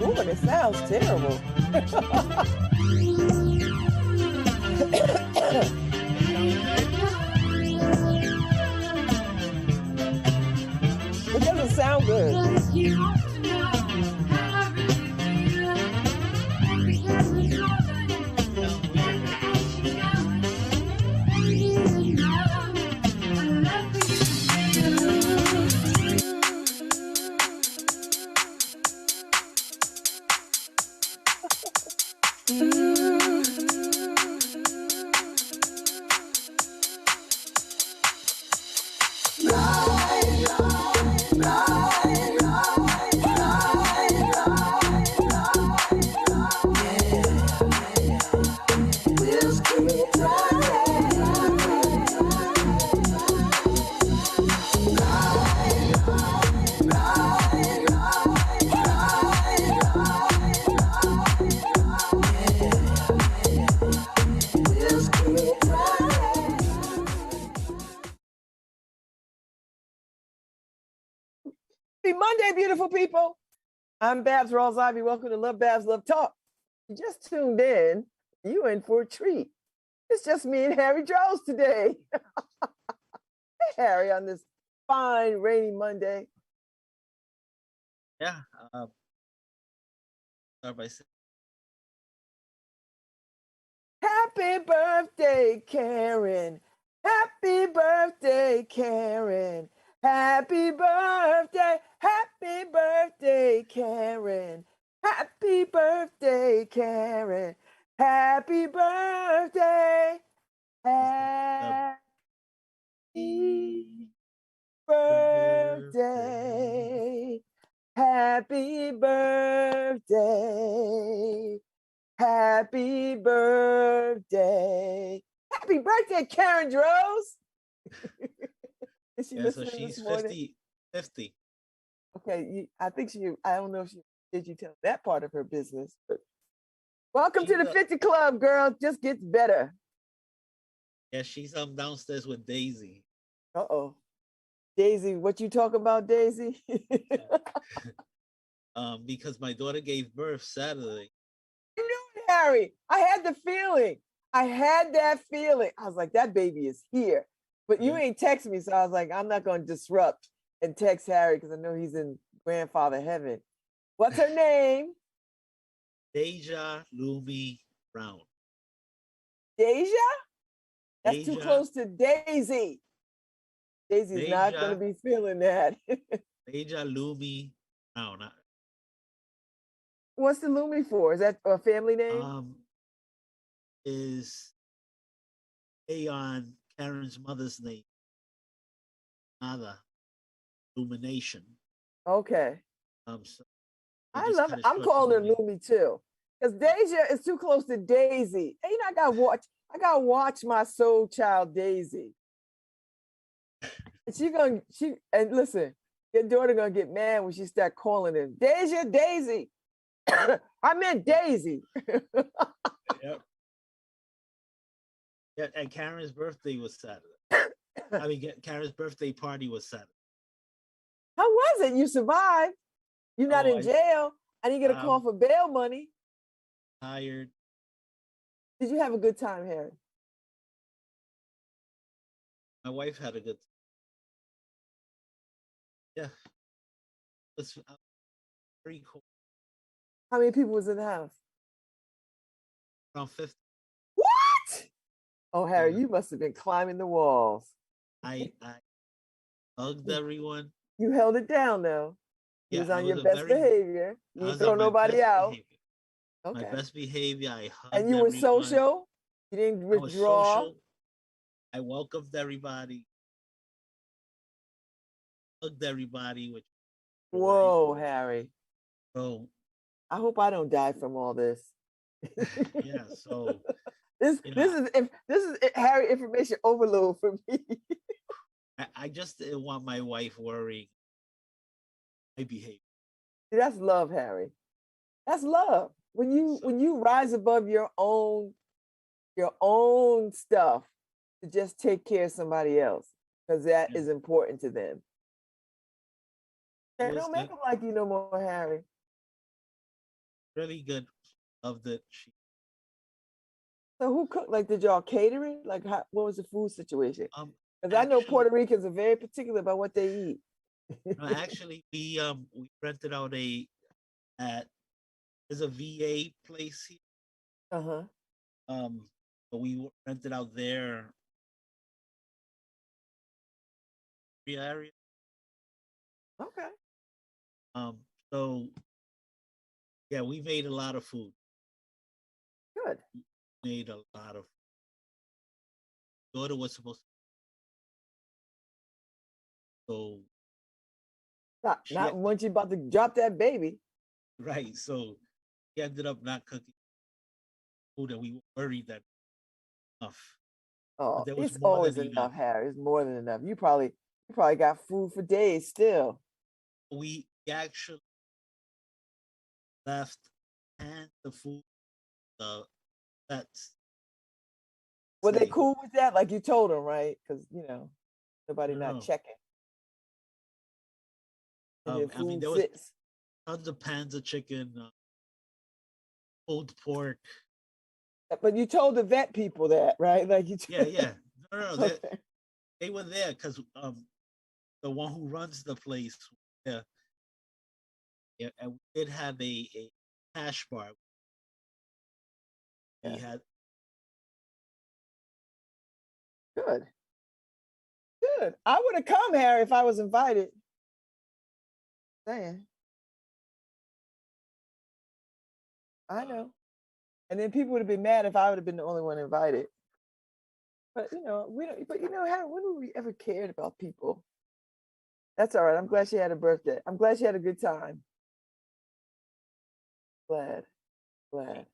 Ooh, and it sounds terrible. It doesn't sound good. Happy Monday, beautiful people. I'm Babz Rawls-Ivy. Welcome to LoveBabz, LoveTalk. You just tuned in. You in for a treat. It's just me and Harry Jones today. Hey, Harry, on this fine, rainy Monday. Yeah. Start by saying, Happy birthday, Karen. Happy birthday, Karen. Happy birthday, Karen. Happy birthday, Karen. Happy birthday. Happy birthday. Happy birthday. Happy birthday. Happy birthday, Karen Droz. Is she yeah, so listening she's this morning? 50. Okay, I think I don't know if did you tell that part of her business, but welcome to the 50 Club, girl. Just gets better. Yeah, she's downstairs with Daisy. Uh-oh. Daisy, what you talking about, Daisy? Because my daughter gave birth Saturday. I knew it, Harry. I had the feeling. I had that feeling. I was like, that baby is here. But you ain't text me, so I was like, I'm not going to disrupt and text Harry because I know he's in grandfather heaven. What's her name? Deja Lumi Brown. Deja? That's Deja. Too close to Daisy. Daisy's not going to be feeling that. Deja Lumi Brown. What's the Lumi for? Is that a family name? Is on Karen's mother's name. Nada. Illumination. Okay. So I love it. I'm calling her Lumi too. Because Deja is too close to Daisy. And you know, I gotta watch my soul child Daisy. And and listen, your daughter gonna get mad when she start calling her Deja, Daisy. I meant Daisy. Yep. Yeah, and Karen's birthday was Saturday. I mean, Karen's birthday party was Saturday. How was it? You survived. You're not in jail. I didn't get a call for bail money. Tired. Did you have a good time, Harry? My wife had a good time. Yeah. It was very cool. How many people was in the house? Around 50. What? Oh, Harry, you must have been climbing the walls. I hugged everyone. You held it down, though. You was on your best behavior. You didn't throw nobody out. Okay. My best behavior. I hugged and you were social. You didn't withdraw. I welcomed everybody. Hugged everybody. Whoa, Harry. So I hope I don't die from all this. Yeah. So this is Harry information overload for me. I just didn't want my wife worrying my behavior. See, that's love, Harry. That's love. when you So, when you rise above your own stuff to just take care of somebody else, because that yeah, is important to them. it Hey, was don't make good, them like you no more, Harry. really good. Loved it. She, So who cooked? Like, did y'all cater it? Like, what was the food situation? Because I know actually, Puerto Ricans are very particular about what they eat. no, actually, we rented out at there's a VA place here. Uh-huh. But we rented out their area. Okay. Um, so yeah, we made a lot of food. Good. Made a lot of. Daughter was supposed to, so she Not once you about to drop that baby. right. So he ended up not cooking food, and we were worried that enough. But Oh, there was it's more always than enough. enough, Harry. It's more than enough. You probably got food for days still. We actually left and the food, the pets Were they stay. cool with that? Like you told them, right? Because nobody No, not no. checking, and your I mean, food there was sits. tons of pans of chicken, pulled pork. But you told the vet people that, right? Like you. Yeah, yeah. No, no, no. Okay. They were there because the one who runs the place, yeah, yeah, and we did have a cash bar. We Yeah. had Good. Good. I would have come, Harry, if I was invited. Saying, I know. And then people would have been mad if I would have been the only one invited. But we don't. But Harry, when have we ever cared about people? That's all right. I'm glad she had a birthday. I'm glad she had a good time. Glad, glad.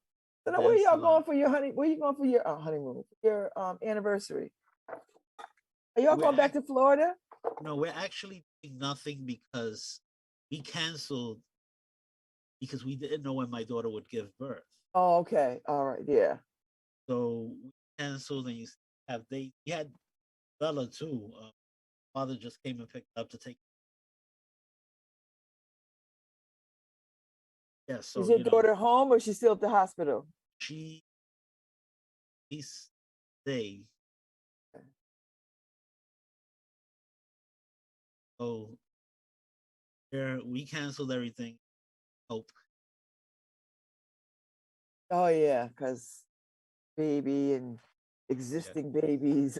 So now, where danced a y'all lot. going for your Where you going for your honeymoon? Your anniversary? Are y'all We're going back act to Florida? No, we're actually doing nothing because we canceled because we didn't know when my daughter would give birth. Oh, okay. All right. Yeah. So we canceled, and you had Bella too. Father just came and picked her up to take. Yeah, Is so your daughter home or she's still at the hospital? she stay. So there, we canceled everything. Hope. Oh yeah, because baby and Yeah, existing babies.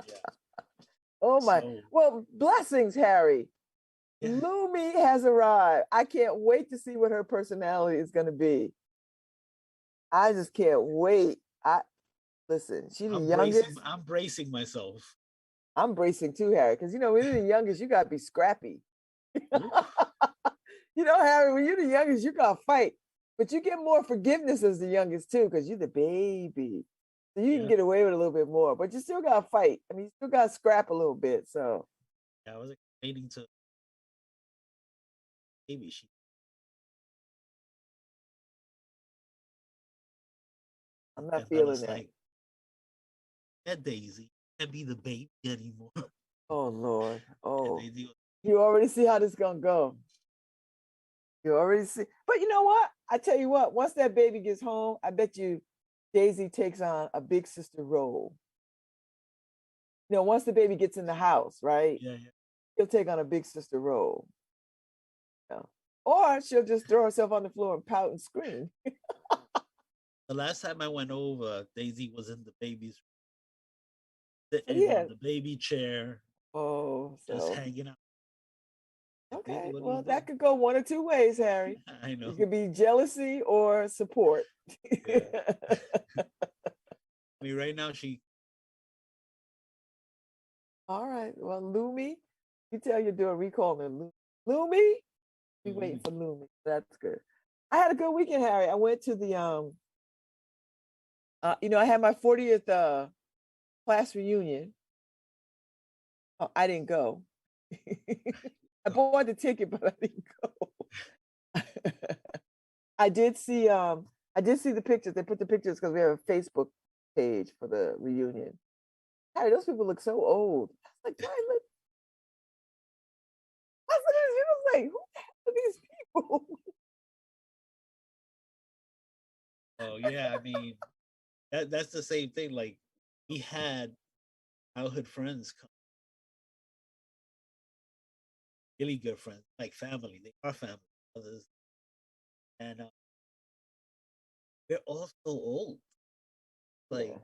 yeah. Oh my. So Well, blessings, Harry. yeah, Lumi has arrived. I can't wait to see what her personality is going to be. I just can't wait. I Listen. She's the youngest. I'm bracing myself. I'm bracing too, Harry, because when you're the youngest, you gotta be scrappy. Oof. Harry, when you're the youngest, you gotta fight, but you get more forgiveness as the youngest too, because you're the baby, so you can Yeah, get away with a little bit more. But you still gotta fight. I mean, you still gotta scrap a little bit. So yeah. I was explaining to maybe she. I'm not And feeling Bella's that. like, "Yeah, Daisy, can't be the baby anymore." Oh Lord. And Oh, Daisy was, you already see how this gonna go. You already see. But you know what? I tell you what. Once that baby gets home, I bet you Daisy takes on a big sister role. Once the baby gets in the house, right? yeah, yeah. She'll take on a big sister role. Or she'll just throw herself on the floor and pout and scream. The last time I went over, Daisy was in the baby's sitting Yeah. on the baby chair, Oh, just so hanging out. Like, Daisy, okay. what are you Well, doing? that could go one or two ways, Harry. I It know. could be jealousy or support. Yeah. I mean, right now All right. Well, Lumi, you tell your daughter we call him Lumi. We waiting Mhm. for Lumi. That's good. I had a good weekend, Harry. I went to the I had my 40th class reunion. I didn't go. I bought the ticket, but I didn't go. I did see the pictures. They put the pictures because we have a Facebook page for the reunion. Hey, those people look so old. I was like, do I look? I was like, who the hell are these people? Oh yeah, I mean that's the same thing. Like we had childhood friends, really good friends, like family. They are family brothers, and they're all so old, like Yeah.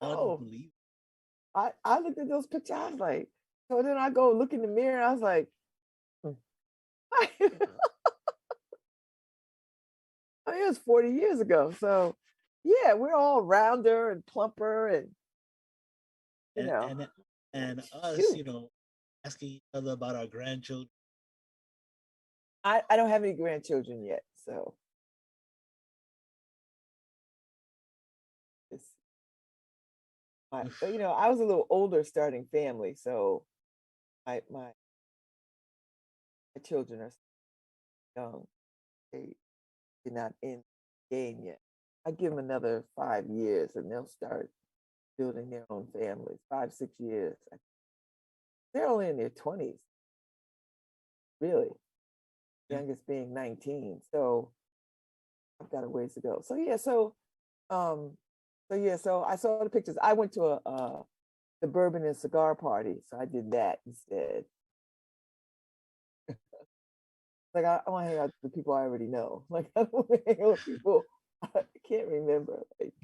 Oh, unbelievable. I looked at those pictures. I was like, so then I go look in the mirror. And I was like, hmm. I mean, it was 40 years ago. So yeah, we're all rounder and plumper and you And know, and and us, shoot. asking each other about our grandchildren. I don't have any grandchildren yet, so it's but I was a little older starting family, so my children are young. They they're not in the game yet. I give them another 5 years and they'll start building their own families. 5, 6 years. They're only in their 20s, really. Yeah. Youngest being 19. So I've got a ways to go. Um so I saw the pictures. I went to the bourbon and cigar party, so I did that instead. Like I want to hang out with people I already know. Like I don't want to hang out with people I can't remember. Like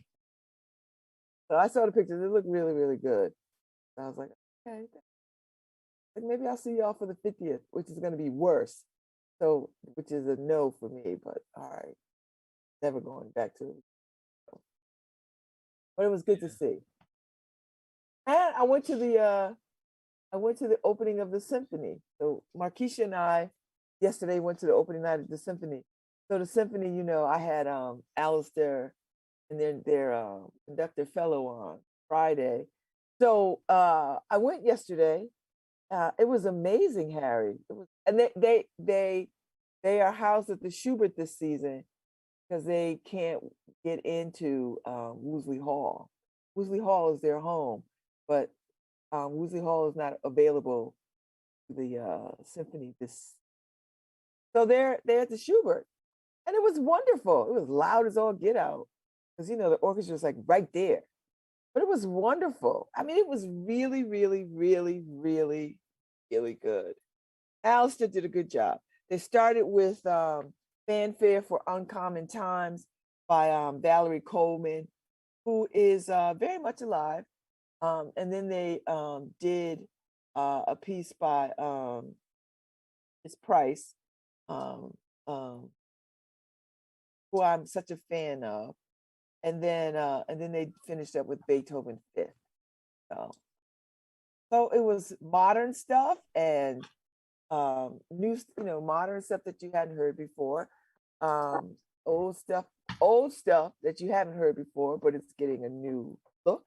so I saw the pictures. They look really, really good. And I was like, okay, like maybe I'll see y'all for the 50th, which is going to be worse. So, which is a no for me. But all right, never going back to it. But it was good to see. And I went to the opening of the symphony. So Markeisha and I yesterday went to the opening night of the symphony. So the symphony, I had Alistair and then their conductor fellow on Friday. So I went yesterday. It was amazing, Harry. It was, and they are housed at the Schubert this season because they can't get into Woosley Hall. Woosley Hall is their home, but Woosley Hall is not available to the symphony this. So they're at the Schubert, and it was wonderful. It was loud as all get out because the orchestra is like right there, but it was wonderful. I mean, it was really, really, really, really, really good. Alistair did a good job. They started with Fanfare for Uncommon Times by Valerie Coleman, who is very much alive. And then they did a piece by Miss Price, um, um, who I'm such a fan of. And then they finished up with Beethoven Fifth. So it was modern stuff and new, modern stuff that you hadn't heard before, um, old stuff, old stuff that you haven't heard before, but it's getting a new look,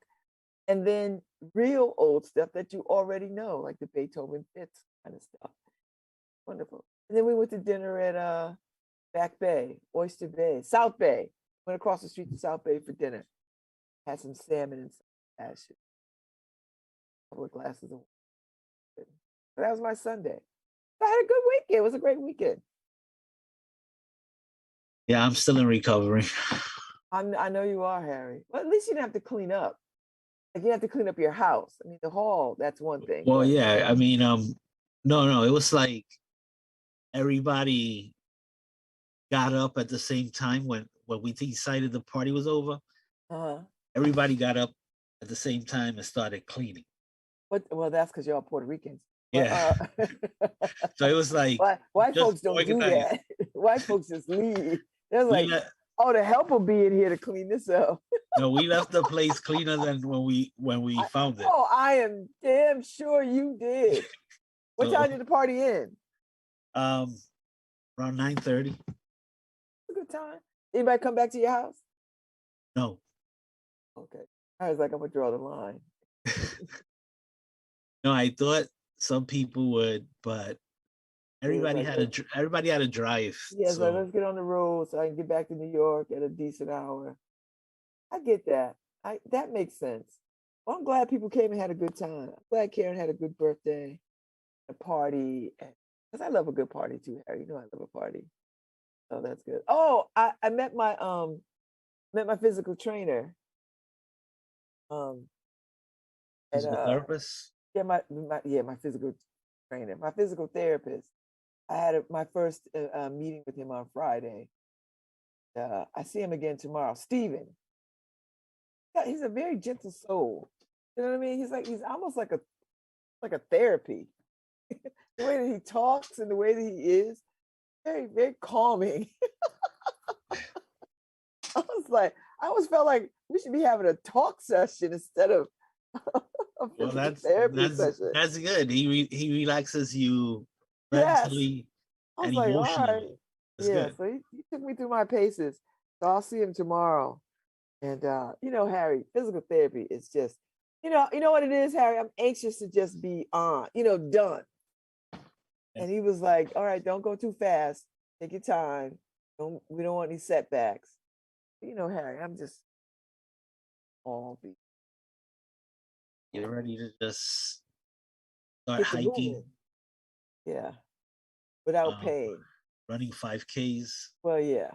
and then real old stuff that you already know, like the Beethoven Fifth kind of stuff. Wonderful. And then we went to dinner at Back Bay, Oyster Bay, South Bay. Went across the street to South Bay for dinner. Had some salmon and some ash, a couple of glasses of wine. So that was my Sunday. I had a good weekend. It was a great weekend. Yeah, I'm still in recovery. I know you are, Harry. Well, at least you didn't have to clean up. Like you have to clean up your house. I mean, the hall, that's one thing. Well, But yeah, I mean, no, it was like everybody got up at the same time when we decided the party was over. uh Everybody got up at the same time and started cleaning. well, that's because y'all Puerto Ricans. But Yeah. So it was like white just folks don't do organized. that. White folks just leave. They're We like, let oh, the help will be in here to clean this up. No, we left the place cleaner than when we found it. Oh, I am damn sure you did. What So time did the party end? um around 9:30. A good time. Anybody come back to your house? No. Okay. I was like, I'm gonna draw the line. No, I thought some people would, but Everybody like, had everybody had a drive. yeah, so So let's get on the road so I can get back to New York at a decent hour. I get that. That makes sense. Well, I'm glad people came and had a good time. I'm glad Karen had a good birthday, a party, because I love a good party too, Harry. You know I love a party. So that's good. Oh, I met my physical trainer. At physical therapist. yeah, my physical trainer, my physical therapist. I had my first meeting with him on Friday. I see him again tomorrow. Steven. Yeah, he's a very gentle soul. You know what I mean? He's almost like a therapy. The way that he talks and the way that he is, very, very calming. I always felt like we should be having a talk session instead of a Well, physical therapy session. that's good. He relaxes you Yes. mentally I was and like, all right. emotionally. That's Yeah, good. so he took me through my paces. So I'll see him tomorrow. And Harry, physical therapy is just, you know what it is, Harry? I'm anxious to just be on, done. And he was like, all right, don't go too fast. Take your time. We don't want any setbacks. Harry, I'm just all be You're ready to just start get the hiking. moving. Yeah. Without um, pain. running 5Ks. Well, yeah.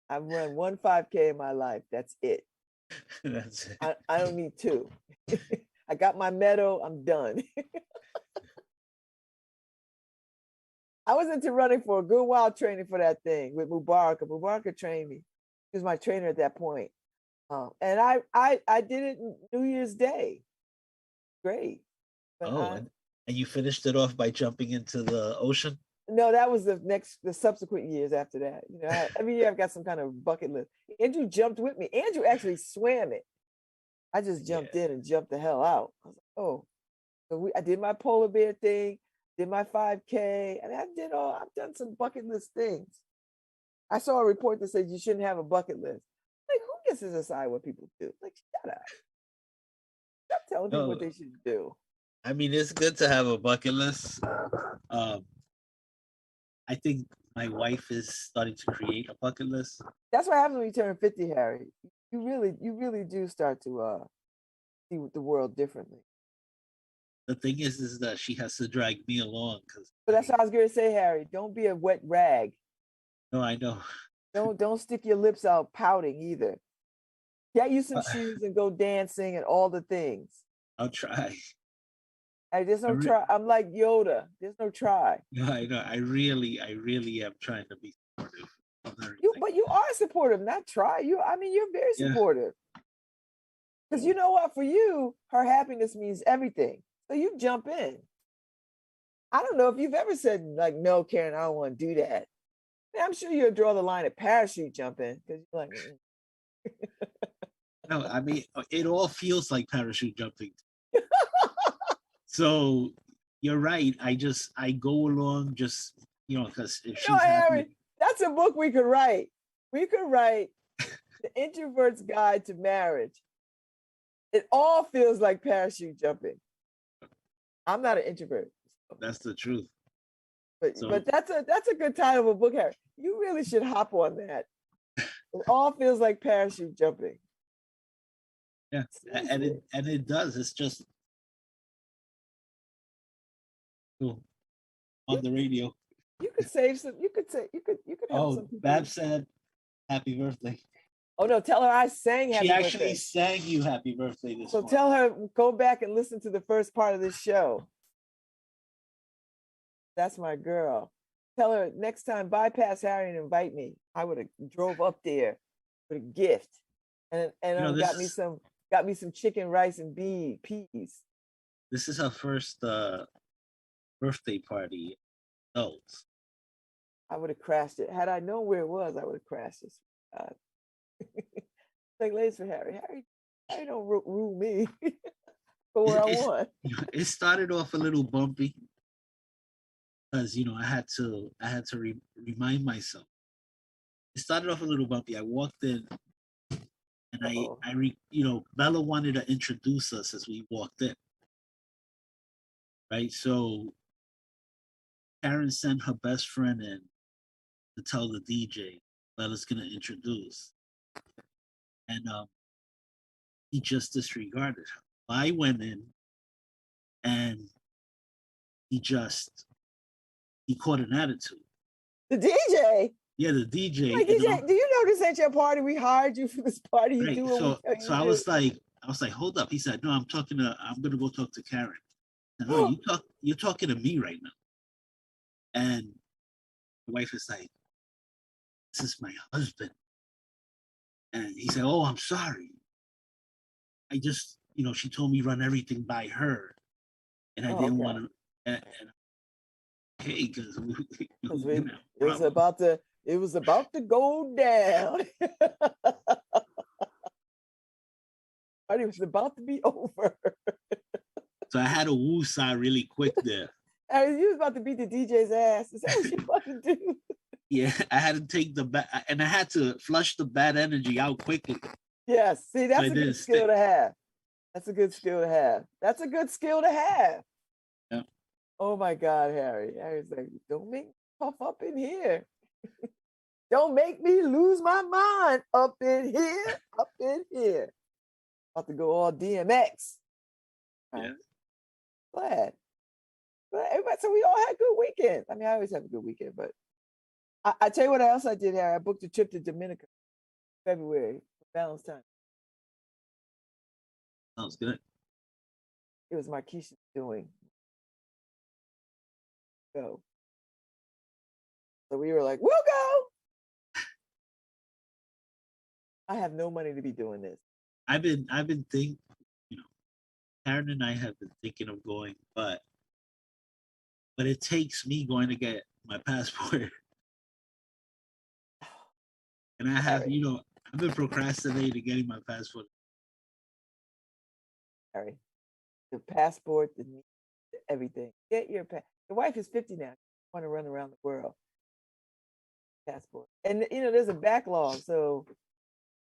I've run 1 5K in my life. That's it. That's it. I don't need 2. I got my medal. I'm done. I was into running for a good while, training for that thing with Mubarak. Mubarak trained me. He was my trainer at that point. And I did it New Year's Day. Great. But and you finished it off by jumping into the ocean? No, that was the subsequent years after that. Every year I've got some kind of bucket list. Andrew jumped with me. Andrew actually swam it. I just jumped in and jumped the hell out. I was like, oh. So I did my polar bear thing, did my 5K, and I've done some bucket list things. I saw a report that said you shouldn't have a bucket list. Like, who gets to decide what people do? Like, shut up. Stop telling people what they should do. I mean, it's good to have a bucket list. I think my wife is starting to create a bucket list. That's what happens when you turn 50, Harry. You really do start to see the world differently. The thing is that she has to drag me along But that's what I was going to say, Harry. Don't be a wet rag. No, I know. Don't stick your lips out pouting either. Get you some shoes and go dancing and all the things. I'll try. There's no try. I'm like Yoda. There's no try. No, I know. I really am trying to be supportive of everything. But you are supportive, not try. You're very supportive. Because you know what? For you, her happiness means everything. So you jump in. I don't know if you've ever said, like, no, Karen, I don't want to do that. I'm sure you'll draw the line at parachute jumping because you're like, No, I mean, it all feels like parachute jumping. So you're right. I go along just, because if she's Harry, happy. That's a book we could write. We could write The Introvert's Guide to Marriage. It all feels like parachute jumping. I'm not an introvert. So. That's the truth. But that's a good title of a book, Harry. You really should hop on that. It all feels like parachute jumping. Yeah, and it does. It's just cool on the radio. You could save some. You could have some people. Babz said, "Happy birthday." Oh no! Tell her I sang happy birthday. She actually sang you happy birthday this morning. So tell her, go back and listen to the first part of this show. That's my girl. Tell her next time, bypass Harry and invite me. I would have drove up there with a gift, and got me some chicken, rice, and peas. This is her first birthday party. Adults. I would have crashed it. Had I known where it was, I would have crashed it. Like, ladies for Harry. Harry don't rule me for where I want. It started off a little bumpy because I had to remind myself. It started off a little bumpy. I walked in, and Bella wanted to introduce us as we walked in. Right, so Karen sent her best friend in to tell the DJ that it's gonna introduce, and he just disregarded her. I went in, and he caught an attitude. The DJ. Yeah, the DJ. Like, DJ, do you know this ain't your party? We hired you for this party. You right. do what we So I was like, hold up. He said, no, I'm gonna go talk to Karen. And, no, you're talking to me right now. And the wife is like, this is my husband. And he said, oh, I'm sorry. I just, she told me run everything by her. And I didn't want to. And hey, because it was about to go down. It was about to be over. So I had a woosah really quick there. You was about to beat the DJ's ass. Is that what you about to do? Yeah, I had to take and I had to flush the bad energy out quickly. Yes, see, that's a good skill to have. That's a good skill to have. That's a good skill to have. Yeah. Oh my God, Harry. Harry's like, don't make me puff up in here. Don't make me lose my mind up in here, up in here. About to go all DMX. Right. Yeah. Glad. So we all had good weekends. I mean, I always have a good weekend, but I tell you what else I did, Harry. I booked a trip to Dominica, February, for Valentine's. Sounds good. It was Marquisha's doing. So we were like, we'll go. I have no money to be doing this. I've been thinking, Karen and I have been thinking of going, but it takes me going to get my passport. And I have, I've been procrastinating getting my passport. Harry, the passport, everything. Get your Your wife is 50 now. You want to run around the world. Passport. And, there's a backlog. So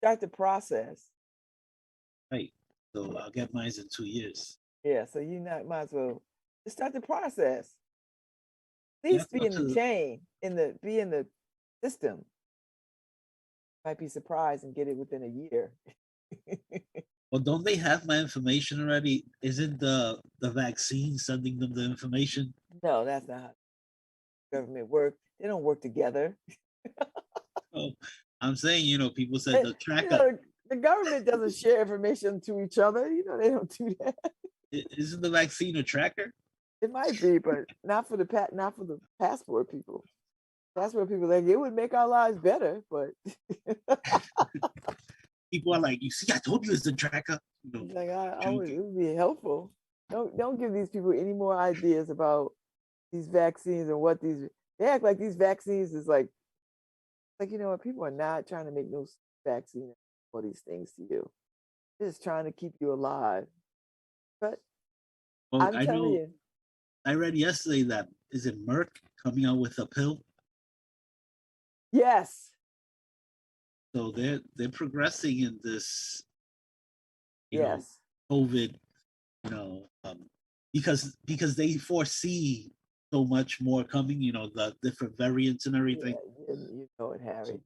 start the process. Right. So I'll get mine in 2 years. Yeah. So might as well just start the process. At least be in the chain, be in the system. Might be surprised and get it within a year. Well, don't they have my information already? Isn't the vaccine sending them the information? No, that's not how government work. They don't work together. Oh, I'm saying, people said the tracker. The government doesn't share information to each other. They don't do that. Isn't the vaccine a tracker? It might be, but not for the passport people. Passport people, like, it would make our lives better, but people are like, you see, I told you it's a tracker. Like, it would be helpful. Don't give these people any more ideas about these vaccines and what they act like these vaccines is like people are not trying to make no vaccine for these things to you. They're just trying to keep you alive. But I'm telling you. I read yesterday that, is it Merck coming out with a pill? Yes. So they're progressing in this, yes, COVID, because they foresee so much more coming, the different variants and everything. Yeah, you know it, Harry. You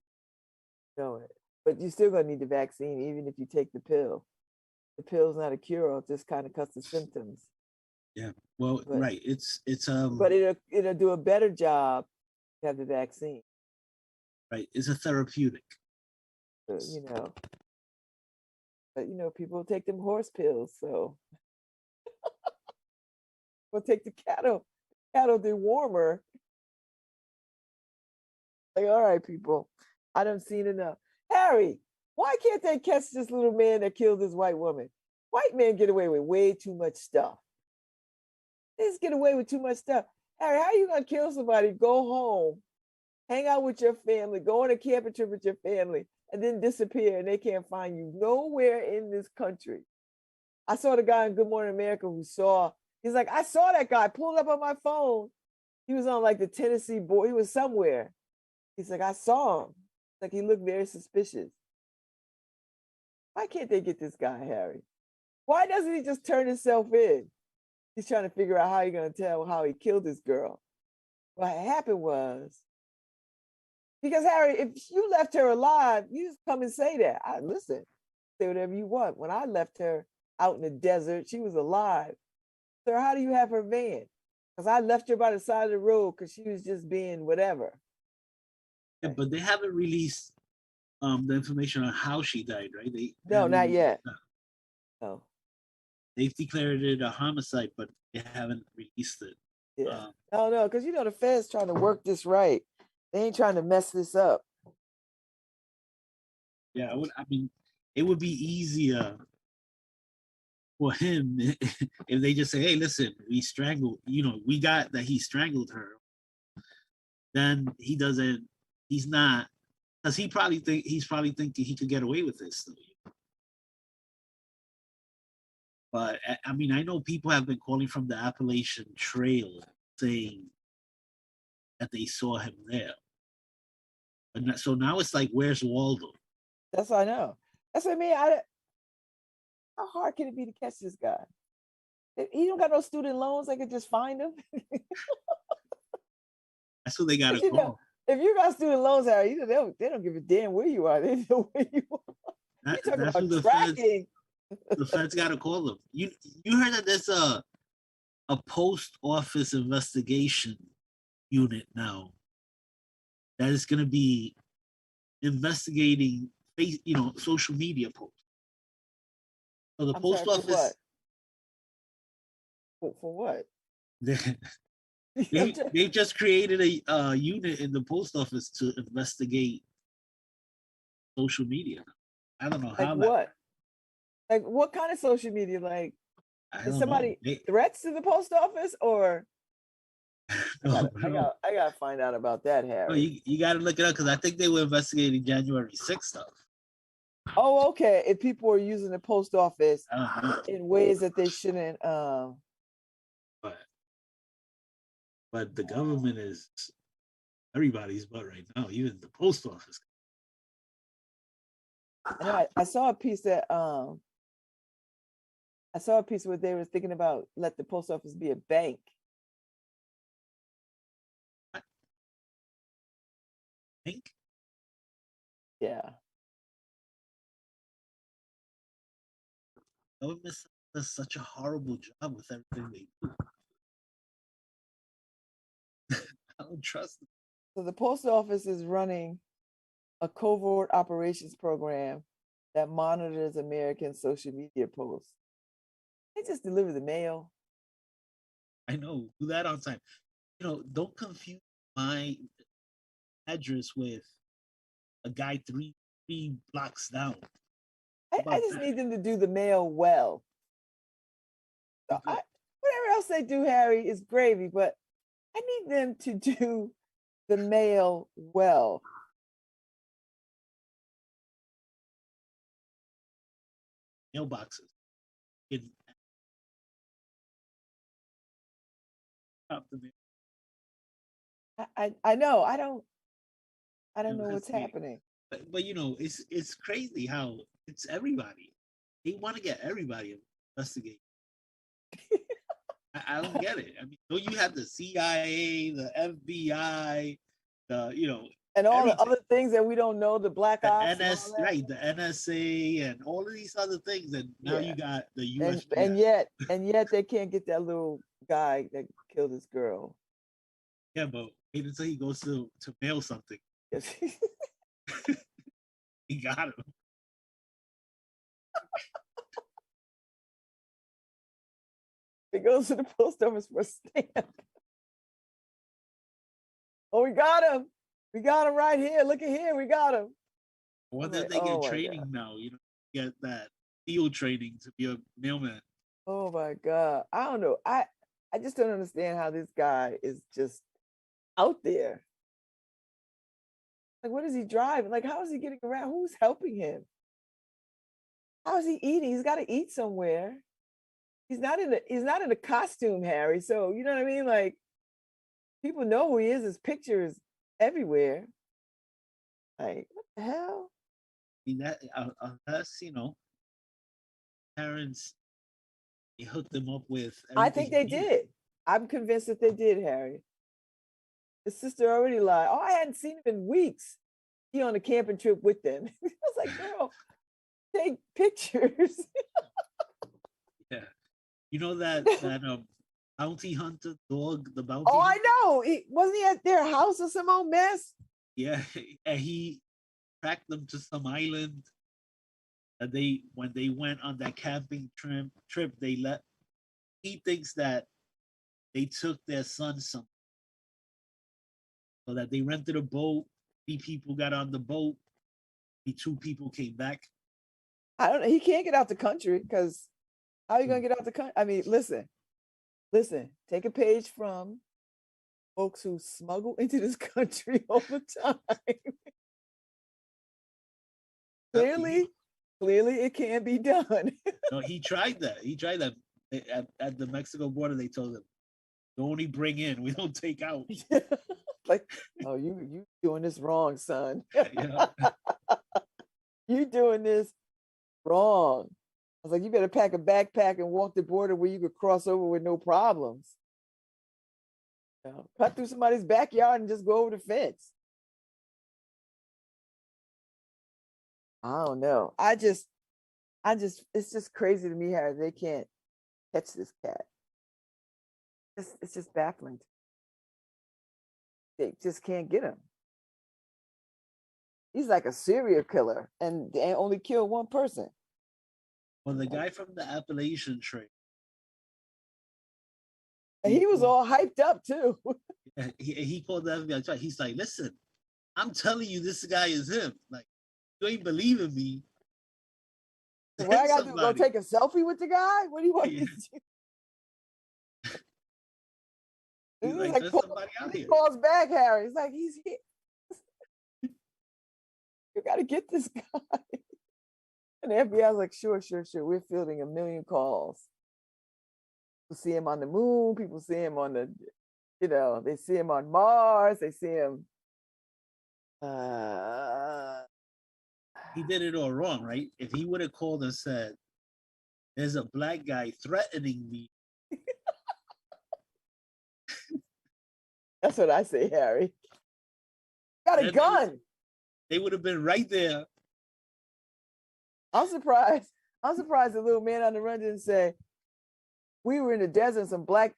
know it. But you're still gonna need the vaccine, even if you take the pill. The pill's not a cure; it just kind of cuts the symptoms. Yeah. Well, right. It's But it'll do a better job to have the vaccine. Right. It's a therapeutic. But people take them horse pills, so we'll take the cattle dewormer. Like, all right, people, I done seen enough. Harry, why can't they catch this little man that killed this white woman? White men get away with way too much stuff. They just get away with too much stuff. Harry, how are you gonna kill somebody, go home, hang out with your family, go on a camping trip with your family, and then disappear and they can't find you nowhere in this country? I saw the guy in Good Morning America he's like, I saw that guy, pulled up on my phone. He was on like the Tennessee border. He was somewhere. He's like, I saw him. Like, he looked very suspicious. Why can't they get this guy, Harry? Why doesn't he just turn himself in? He's trying to figure out how he's going to tell how he killed this girl. what happened was, because Harry, if you left her alive, you just come and say that. I listen, say whatever you want. When I left her out in the desert, she was alive. Sir, how do you have her van? Because I left her by the side of the road because she was just being whatever. Yeah, but they haven't released the information on how she died, right? They No, not yet. No. They've declared it a homicide, but they haven't released it. Yeah. No, because the Fed's trying to work this right. They ain't trying to mess this up. Yeah, I mean, it would be easier for him if they just say, "Hey, listen, we strangled. We got that he strangled her." Then he doesn't. He's not, because he's probably thinking he could get away with this. But I mean, I know people have been calling from the Appalachian Trail saying that they saw him there. And so now it's like, where's Waldo? That's what I know. That's what I mean. How hard can it be to catch this guy? He don't got no student loans. They could just find him. That's what they got to call. If you got student loans, Harry, they don't give a damn where you are. They know where you are. You're talking about tracking. The feds got to call them. You heard that there's a post office investigation unit now that is going to be investigating social media posts. So the post office. For what? They just created a unit in the post office to investigate social media. I don't know how. Like what kind of social media? Like, is somebody threats to the post office, or? I gotta find out about that, Harry. No, you gotta look it up, because I think they were investigating January 6th stuff. Oh, okay. If people are using the post office in ways that they shouldn't. But the government is everybody's butt right now, even the post office. I saw a piece that where they were thinking about let the post office be a bank. Bank? Yeah. Government does such a horrible job with everything they do. I don't trust them. So the post office is running a covert operations program that monitors American social media posts. They just deliver the mail. I know. Do that on time. Don't confuse my address with a guy three blocks down. I just need them to do the mail well. So whatever else they do, Harry, is gravy, but I need them to do the mail well. Mailboxes. I know. I don't know what's happening. But it's crazy how it's everybody. They want to get everybody investigated. I don't get it. I mean, don't you have the CIA, the FBI, and all the other things that we don't know, the black ops, right? The NSA and all of these other things, and now you got the US. And yet they can't get that little guy that killed his girl. Yeah, but wait until he goes to mail something. Yes. He got him. He goes to the post office for a stamp. Oh, we got him. We got him right here. Look at here. We got him. When did they get training now? Get that field training to be a mailman. Oh my God. I don't know. I just don't understand how this guy is just out there. Like, what is he driving? Like, how is he getting around? Who's helping him? How is he eating? He's got to eat somewhere. He's not in a costume, Harry. So you know what I mean? Like, people know who he is. His picture is everywhere. Like, what the hell? I mean, that unless parents, they hooked them up with. I think they did. I'm convinced that they did, Harry. His sister already lied. Oh, I hadn't seen him in weeks. He on a camping trip with them. I was like, girl, take pictures. Yeah. You know that bounty hunter dog, the bounty Oh, I hunter? know. Wasn't he at their house or some old mess? Yeah. And he tracked them to some island. And when they went on that camping trip, he thinks that they took their son some, so that they rented a boat. 3 people got on the boat. 2 people came back. I don't know. He can't get out the country because how are you going to get out the country? I mean, listen, take a page from folks who smuggle into this country all the time. Clearly it can be done. No, he tried that. At the Mexico border. They told him, only bring in, we don't take out. Like, oh, you doing this wrong, son. Yeah. You doing this wrong. I was like, you better pack a backpack and walk the border where you could cross over with no problems. Cut through somebody's backyard and just go over the fence. I don't know. It's just crazy to me how they can't catch this cat. It's just baffling. They just can't get him. He's like a serial killer and they only kill one person. Well, the guy from the Appalachian Trail. And he was all hyped up too. He called the FBI. He's like, listen, I'm telling you, this guy is him. Like, you ain't believing me. What I gotta do? Go take a selfie with the guy? What do you want me to do? He's like, there's somebody out here. He calls back, Harry. He's like, he's here. You gotta get this guy. And the FBI's like, sure. We're fielding a million calls. People see him on the moon. People see him on the, they see him on Mars. They see him. He did it all wrong, right? If he would have called and said, there's a black guy threatening me. That's what I say, Harry. Got a gun. They would have been right there. I'm surprised the little man on the run didn't say, we were in the desert, some black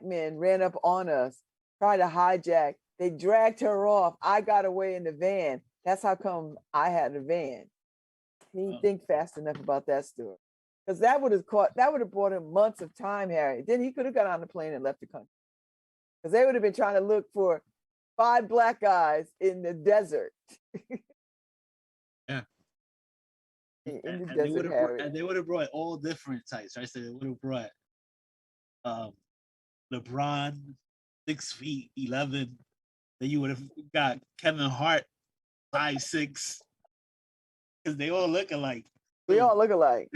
men ran up on us, tried to hijack. They dragged her off. I got away in the van. That's how come I had a van. He didn't think fast enough about that story. Because that would have brought him months of time, Harry. Then he could have got on the plane and left the country. Because they would have been trying to look for 5 black guys in the desert. Yeah. In the desert, Harry. And they would have brought all different types, right? So they would have brought LeBron, 6'11". Then you would have got Kevin Hart, 5'6". Because they all look alike. We all look alike.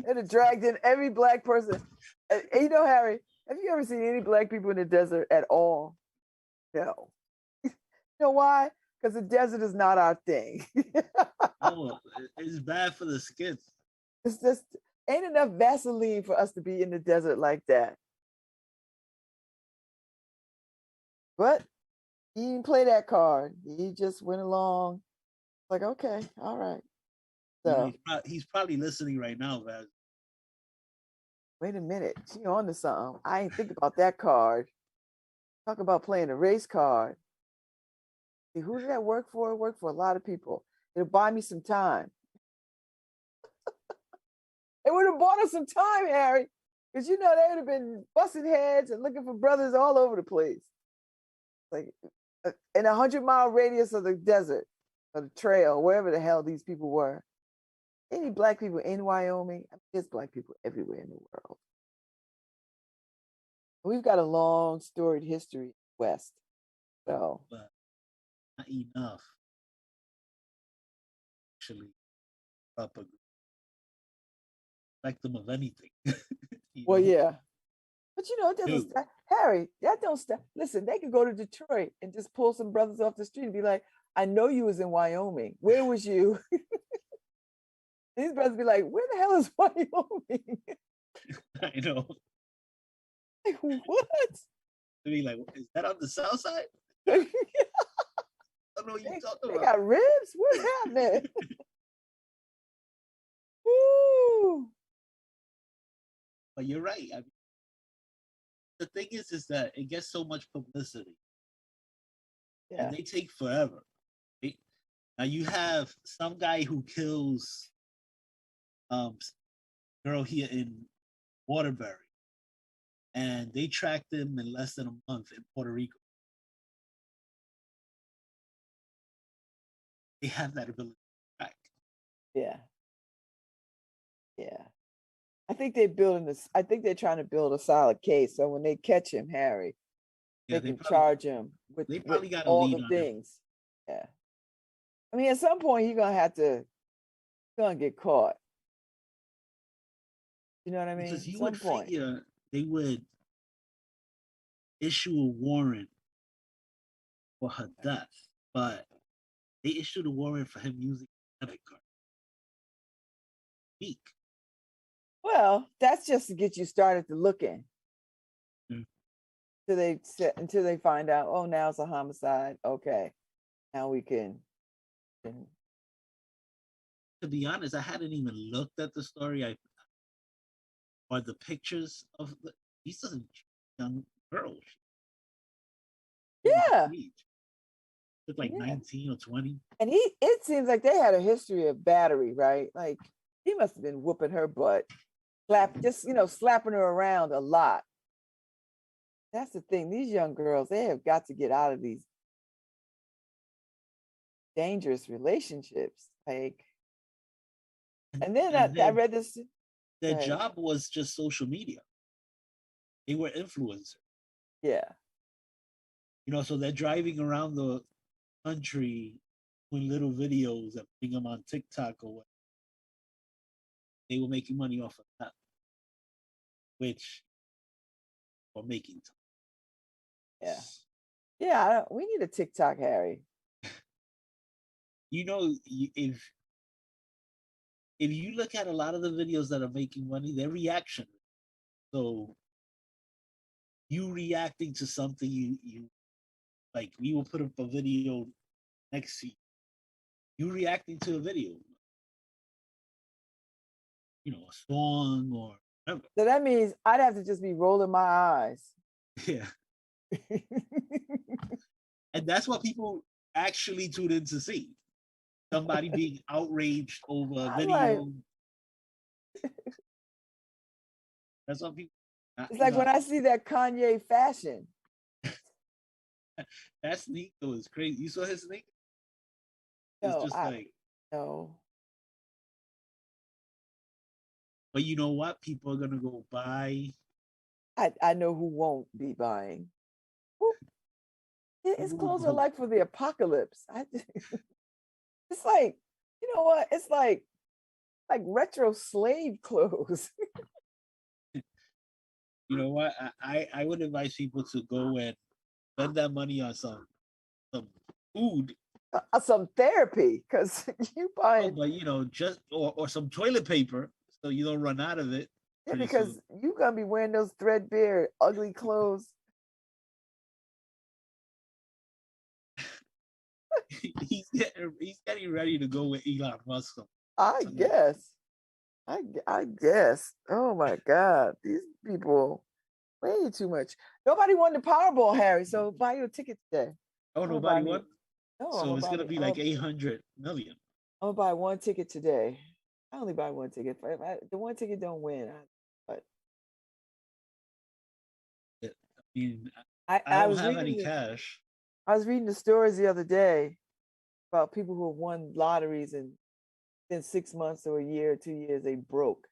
They'd have dragged in every black person. And, Harry, have you ever seen any black people in the desert at all? No. You know why? Because the desert is not our thing. Oh, it's bad for the skin. It's just ain't enough Vaseline for us to be in the desert like that. But he didn't play that card. He just went along. Like, okay, all right. So he's probably listening right now, Babz. Wait a minute. She on to something. I ain't think about that card. Talk about playing a race card. See, who did that work for? It worked for a lot of people. It'll buy me some time. It would have bought us some time, Harry. Because they would have been busting heads and looking for brothers all over the place. Like in 100-mile radius of the desert, or the trail, wherever the hell these people were. Any black people in Wyoming? I mean, there's black people everywhere in the world. We've got a long, storied history west. So, but not enough. Actually, up a spectrum of anything. Well, yeah. But it doesn't stop. Harry, that don't stop. Listen, they could go to Detroit and just pull some brothers off the street and be like, I know you was in Wyoming. Where was you? These brothers be like, where the hell is Wyoming? I know. Like, what? I mean, like, is that on the south side? I don't know what you're talking They about. got ribs? What's happening? Woo! But you're right. I mean, the thing is that it gets so much publicity, Yeah. and they take forever. Right? Now you have some guy who kills girl here in Waterbury, and they tracked him in less than a month in Puerto Rico. They have that ability to track. Yeah. Yeah. I think they're building this. I think they're trying to build a solid case. So when they catch him, Harry, Yeah, they can charge him with got a all lead the on things. Yeah. I mean, at some point, you're gonna get caught. You know what I mean? because At you some would point. figure they would issue a warrant for her death, but they issued a warrant for him using a debit card. Weak. Well, that's just to get you started to looking. Mm. Until they find out, oh, now it's a homicide. Okay. Now we can. To be honest, I hadn't even looked at the story. Or the pictures of these doesn't young girls. Yeah. Look like 19 or 20. And it seems like they had a history of battery, right? Like he must have been whooping her butt, slapping her around a lot. That's the thing. These young girls, they have got to get out of these dangerous relationships. Like, and then I read this. Their job was just social media. They were influencers. Yeah. So they're driving around the country doing little videos and putting them on TikTok or what. They were making money off of that, which were making time. Yeah. We need a TikTok, Harry. If you look at a lot of the videos that are making money, they're reaction. So you reacting to something you like, we will put up a video next to you reacting to a video, a song or whatever. So that means I'd have to just be rolling my eyes. Yeah. And that's what people actually tune in to see. Somebody being outraged over a video. That's what people. It's like when I see that Kanye fashion. That sneaker was crazy. You saw his sneaker? It's no. But you know what? People are gonna go buy. I know who won't be buying. His clothes are like for the apocalypse. It's like, you know what? It's like retro slave clothes. You know what? I would advise people to go and spend that money on some food. Some therapy, because you buying. But just or some toilet paper so you don't run out of it. Yeah, because you're gonna be wearing those threadbare, ugly clothes. He's getting ready to go with Elon Musk. I guess. Oh my God, these people way too much. Nobody won the Powerball, Harry. So buy you a ticket today. Oh, nobody won. No, so it's gonna be like 800 million. I'm gonna buy one ticket today. I only buy one ticket. The one ticket don't win. But I don't have any cash. I was reading the stories the other day about people who have won lotteries and in 6 months or a year or 2 years they broke.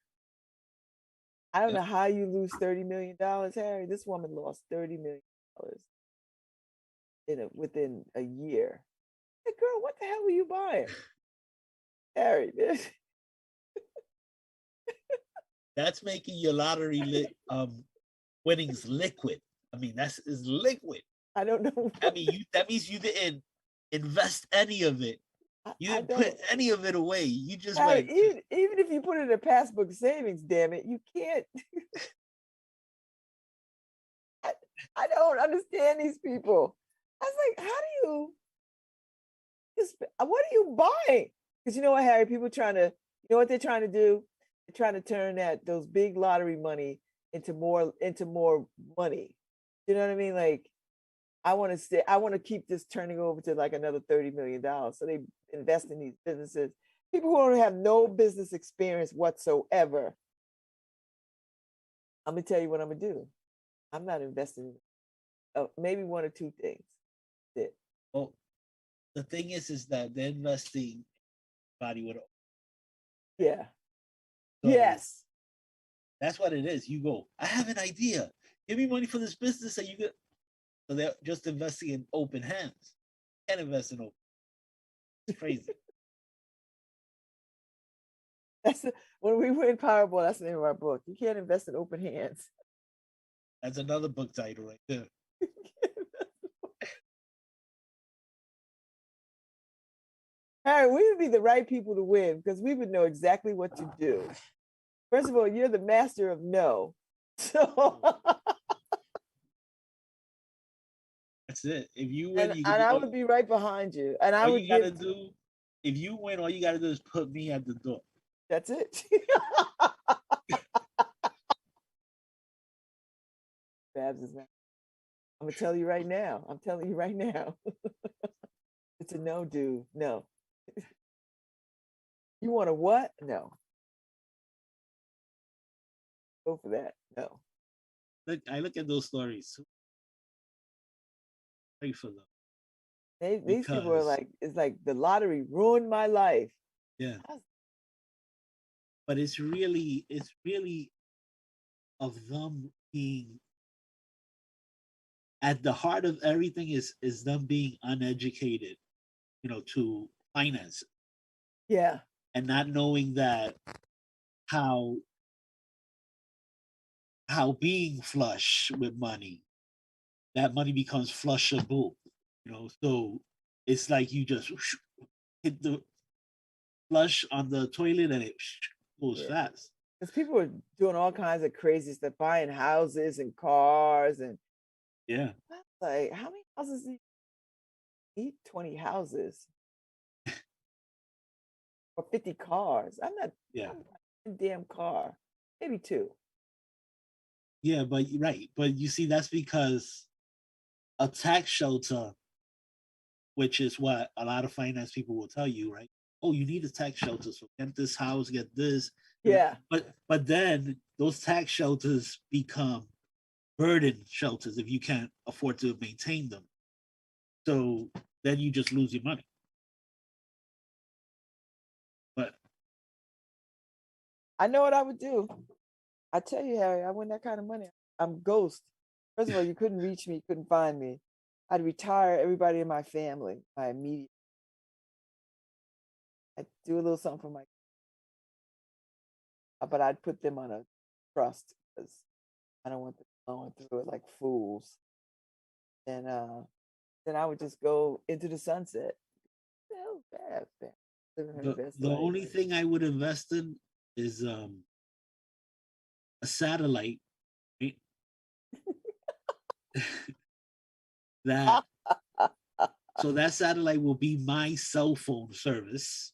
I don't know how you lose $30 million, Harry. This woman lost $30 million within a year. Hey, girl, what the hell were you buying? Harry, that's making your lottery winnings liquid. I mean, is liquid. I don't know. I mean, that means you didn't invest any of it. You didn't put any of it away. You just went. Even if you put it in a passbook savings, damn it, you can't. I don't understand these people. I was like, how do you, what are you buying? Because you know what, Harry, people trying to, you know what they're trying to do? They're trying to turn those big lottery money into more money. You know what I mean? Like, I want to keep this turning over to like another $30 million. So they invest in these businesses. People who don't have no business experience whatsoever. I'm gonna tell you what I'm gonna do. I'm not investing in maybe one or two things. That's it. Well, the thing is that they're investing body with. Yeah. So yes. That's what it is. You go, I have an idea. Give me money for this business, and you get. So they're just investing in open hands. Can't invest in open. It's crazy. When we win Powerball, that's the name of our book. You can't invest in open hands. That's another book title right there. Harry, we would be the right people to win because we would know exactly what to do. First of all, you're the master of no. So that's it. If you win, and I would be right behind you. And I would do. If you win, all you gotta do is put me at the door. That's it. Babz is not. I'm gonna tell you right now. I'm telling you right now. It's a no, dude. No. You want a what? No. Go for that. No. Look, I look at those stories. Pray for them. These people are like, it's like the lottery ruined my life. Yeah. But it's really of them being at the heart of everything is them being uneducated, to finance. Yeah. And not knowing that how being flush with money, that money becomes flushable, so it's like you just hit the flush on the toilet and it goes fast. Because people are doing all kinds of crazy stuff, buying houses and cars and like, how many houses do you need? 20 houses or 50 cars. I'm not a damn car. Maybe 2. Yeah, but right. But you see, that's because a tax shelter, which is what a lot of finance people will tell you, right? Oh, you need a tax shelter, so get this house, get this. Yeah. But then those tax shelters become burden shelters if you can't afford to maintain them. So then you just lose your money. But I know what I would do. I tell you, Harry, I win that kind of money. I'm ghost. First of all, you couldn't reach me, you couldn't find me. I'd retire everybody in my family, my immediate. I'd do a little something for my, but I'd put them on a trust because I don't want them going through it like fools. And then I would just go into the sunset. The only thing I would invest in is a satellite. Right? So that satellite will be my cell phone service.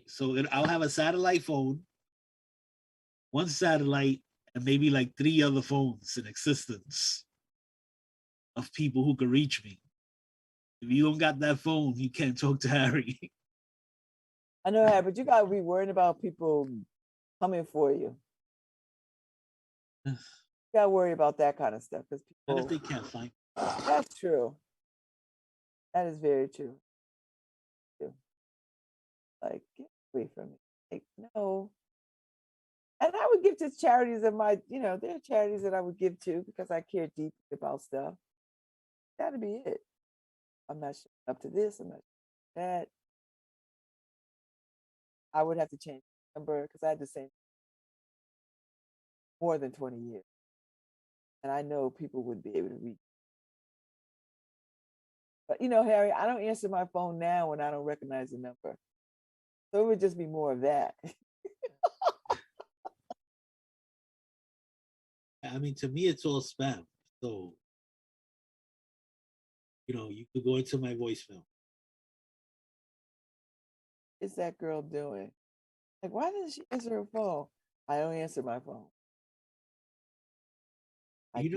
So I'll have a satellite phone, one satellite, and maybe like 3 other phones in existence of people who can reach me. If you don't got that phone, you can't talk to Harry. I know, Harry, but you gotta be worried about people coming for you. You gotta worry about that kind of stuff because people. What if they can't find? That's true. That is very true. Like, get away from me. Like, no. And I would give to charities of my, there are charities that I would give to because I care deeply about stuff. That'd be it. I'm not up to this. I'm not that. I would have to change the number because I had the same more than 20 years. And I know people would be able to reach. But Harry, I don't answer my phone now when I don't recognize the number. So it would just be more of that. I mean, to me, it's all spam. So, you could go into my voicemail. What's that girl doing? Like, why doesn't she answer her phone? I don't answer my phone. I do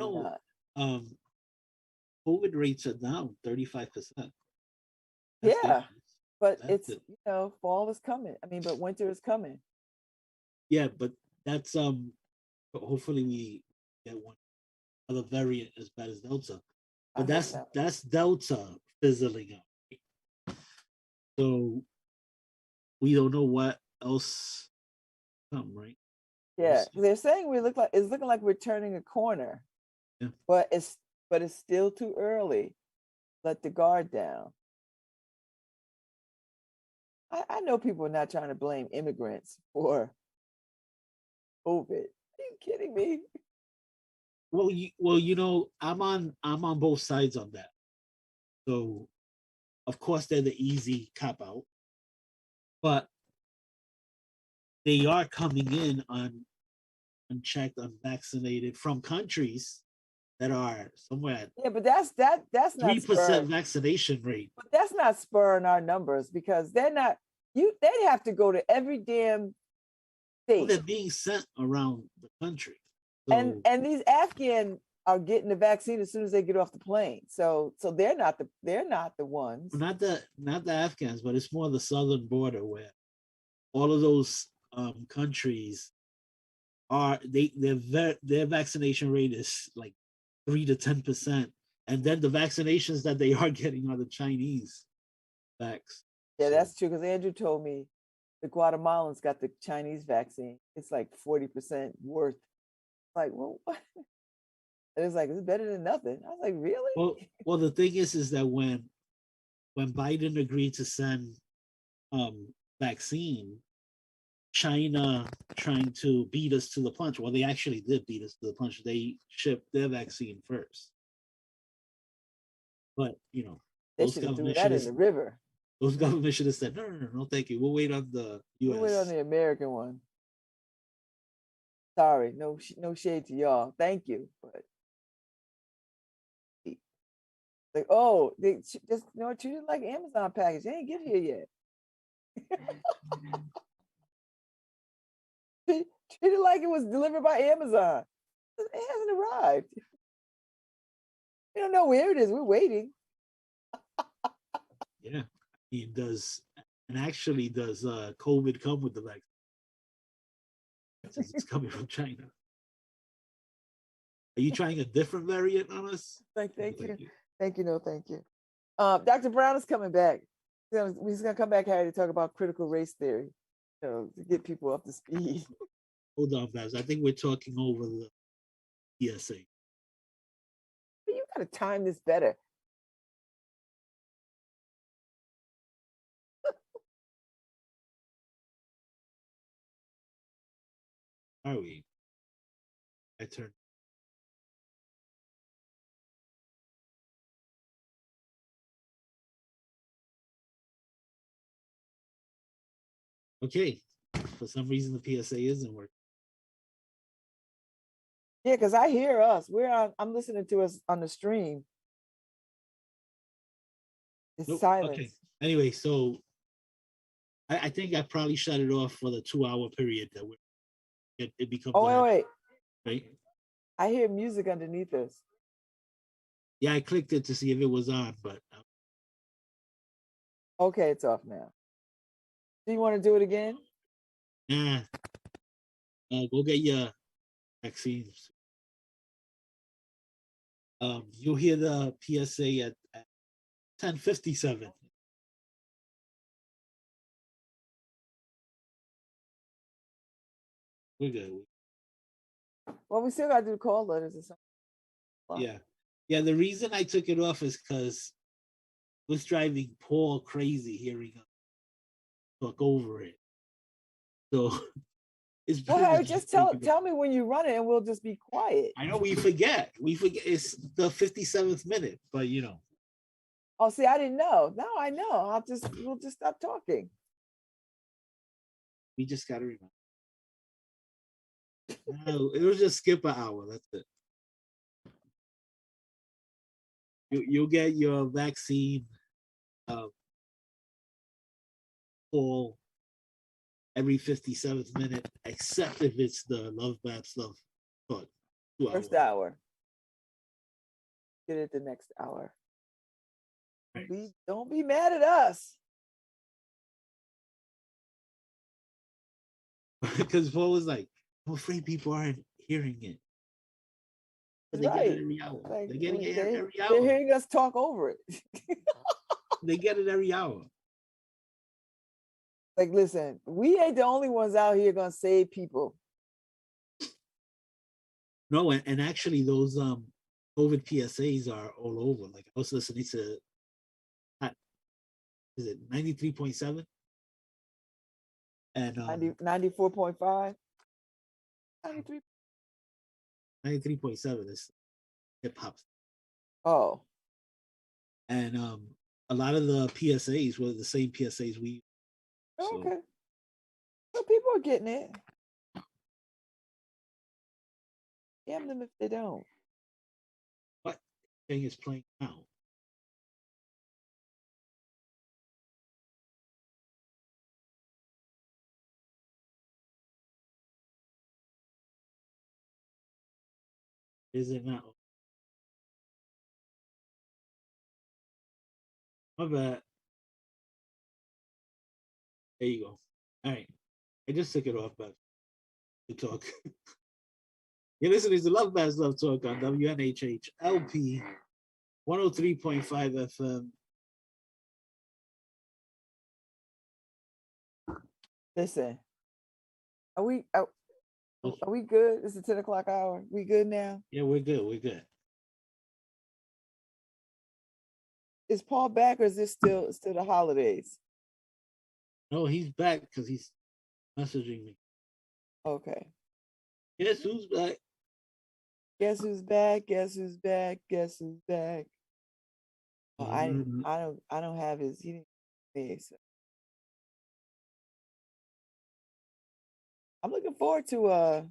not. COVID rates are down 35%. Yeah, but That's it's it. fall is coming. I mean, but winter is coming. Yeah, but that's hopefully we get one other variant as bad as Delta. But that's Delta fizzling out. So we don't know what else come, right? Yeah, they're saying it's looking like we're turning a corner. Yeah. But it's still too early. Let the guard down. I know people are not trying to blame immigrants for COVID. Are you kidding me? Well, I'm on both sides on that. So, of course, they're the easy cop out, but they are coming in unchecked, unvaccinated from countries that are somewhere at but that's not 3% vaccination rate. But that's not spurring our numbers because they're not. They'd have to go to every damn state. Well, they're being sent around the country, so, and these Afghans are getting the vaccine as soon as they get off the plane. So they're not the ones. Not the Afghans, but it's more the southern border where all of those countries are their vaccination rate is like 3 to 10%, and then the vaccinations that they are getting are the Chinese vax. Yeah, that's true. Because Andrew told me the Guatemalans got the Chinese vaccine. It's like 40% worth. Like, well, what? And it's like it's better than nothing. I was like, really? Well, the thing is that when Biden agreed to send vaccine, China trying to beat us to the punch. Well, they actually did beat us to the punch. They shipped their vaccine first. But they should have threw that in the river. Those governments should have said, no, thank you. We'll wait on the US. We'll wait on the American one. Sorry, no shade to y'all. Thank you, but like, they just treat it like Amazon package. They ain't get here yet. Treat it like it was delivered by Amazon. It hasn't arrived. We don't know where it is. We're waiting. Yeah, does COVID come with the vaccine? Since it's coming from China. Are you trying a different variant on us? Thank you. Thank you. No, thank you. Dr. Brown is coming back. He's gonna come back, Harry, to talk about critical race theory, to get people up to speed. Hold on, Babz. I think we're talking over the PSA. You gotta time this better. Are we? I turn. Okay. For some reason, the PSA isn't working. Yeah, because I hear us. I'm listening to us on the stream. It's silence. Okay. Anyway, so I think I probably shut it off for the 2-hour period that it becomes. Oh, wait. Right. I hear music underneath us. Yeah, I clicked it to see if it was on, but okay, it's off now. Do you want to do it again? Yeah. Go get your vaccines. You'll hear the PSA at 10:57. We're good. Well, we still got to do call letters or something. Yeah. The reason I took it off is because it was driving Paul crazy hearing us talk over it. So it's Harry, just tell me when you run it, and we'll just be quiet. I know we forget. It's the 57th minute, but Oh, see, I didn't know. Now I know. We'll just stop talking. We just got to remember. No, it was just skip an hour. That's it. you'll get your vaccine call every 57th minute, except if it's the LoveBabz Love Talk 2 hour. First hour. Get it the next hour. Right. Don't be mad at us. Because Paul was like, I'm afraid people aren't hearing it. But they get it every hour. Like, they're getting it every hour. They're hearing us talk over it. They get it every hour. Like, listen, we ain't the only ones out here gonna save people. No, and actually those COVID PSAs are all over. Like I was listening to, is it 93.7? And 94.5? 93. 93.7 is hip hop. Oh. And a lot of the PSAs were the same PSAs we. So. Okay. So people are getting it. Damn them if they don't. What thing is playing now? Is it not? My bad. There you go. All right. I just took it off, but to talk. You're listening to LoveBabz Love Talk on WNHH LP 103.5 FM. Listen, are we good? It's the 10 o'clock hour. We good now? Yeah, we're good. We're good. Is Paul back, or is this still the holidays? No, he's back because he's messaging me. Okay. Guess who's back? Guess who's back? Guess who's back? Guess who's back? Oh, I don't have his. He didn't say so. I'm looking forward to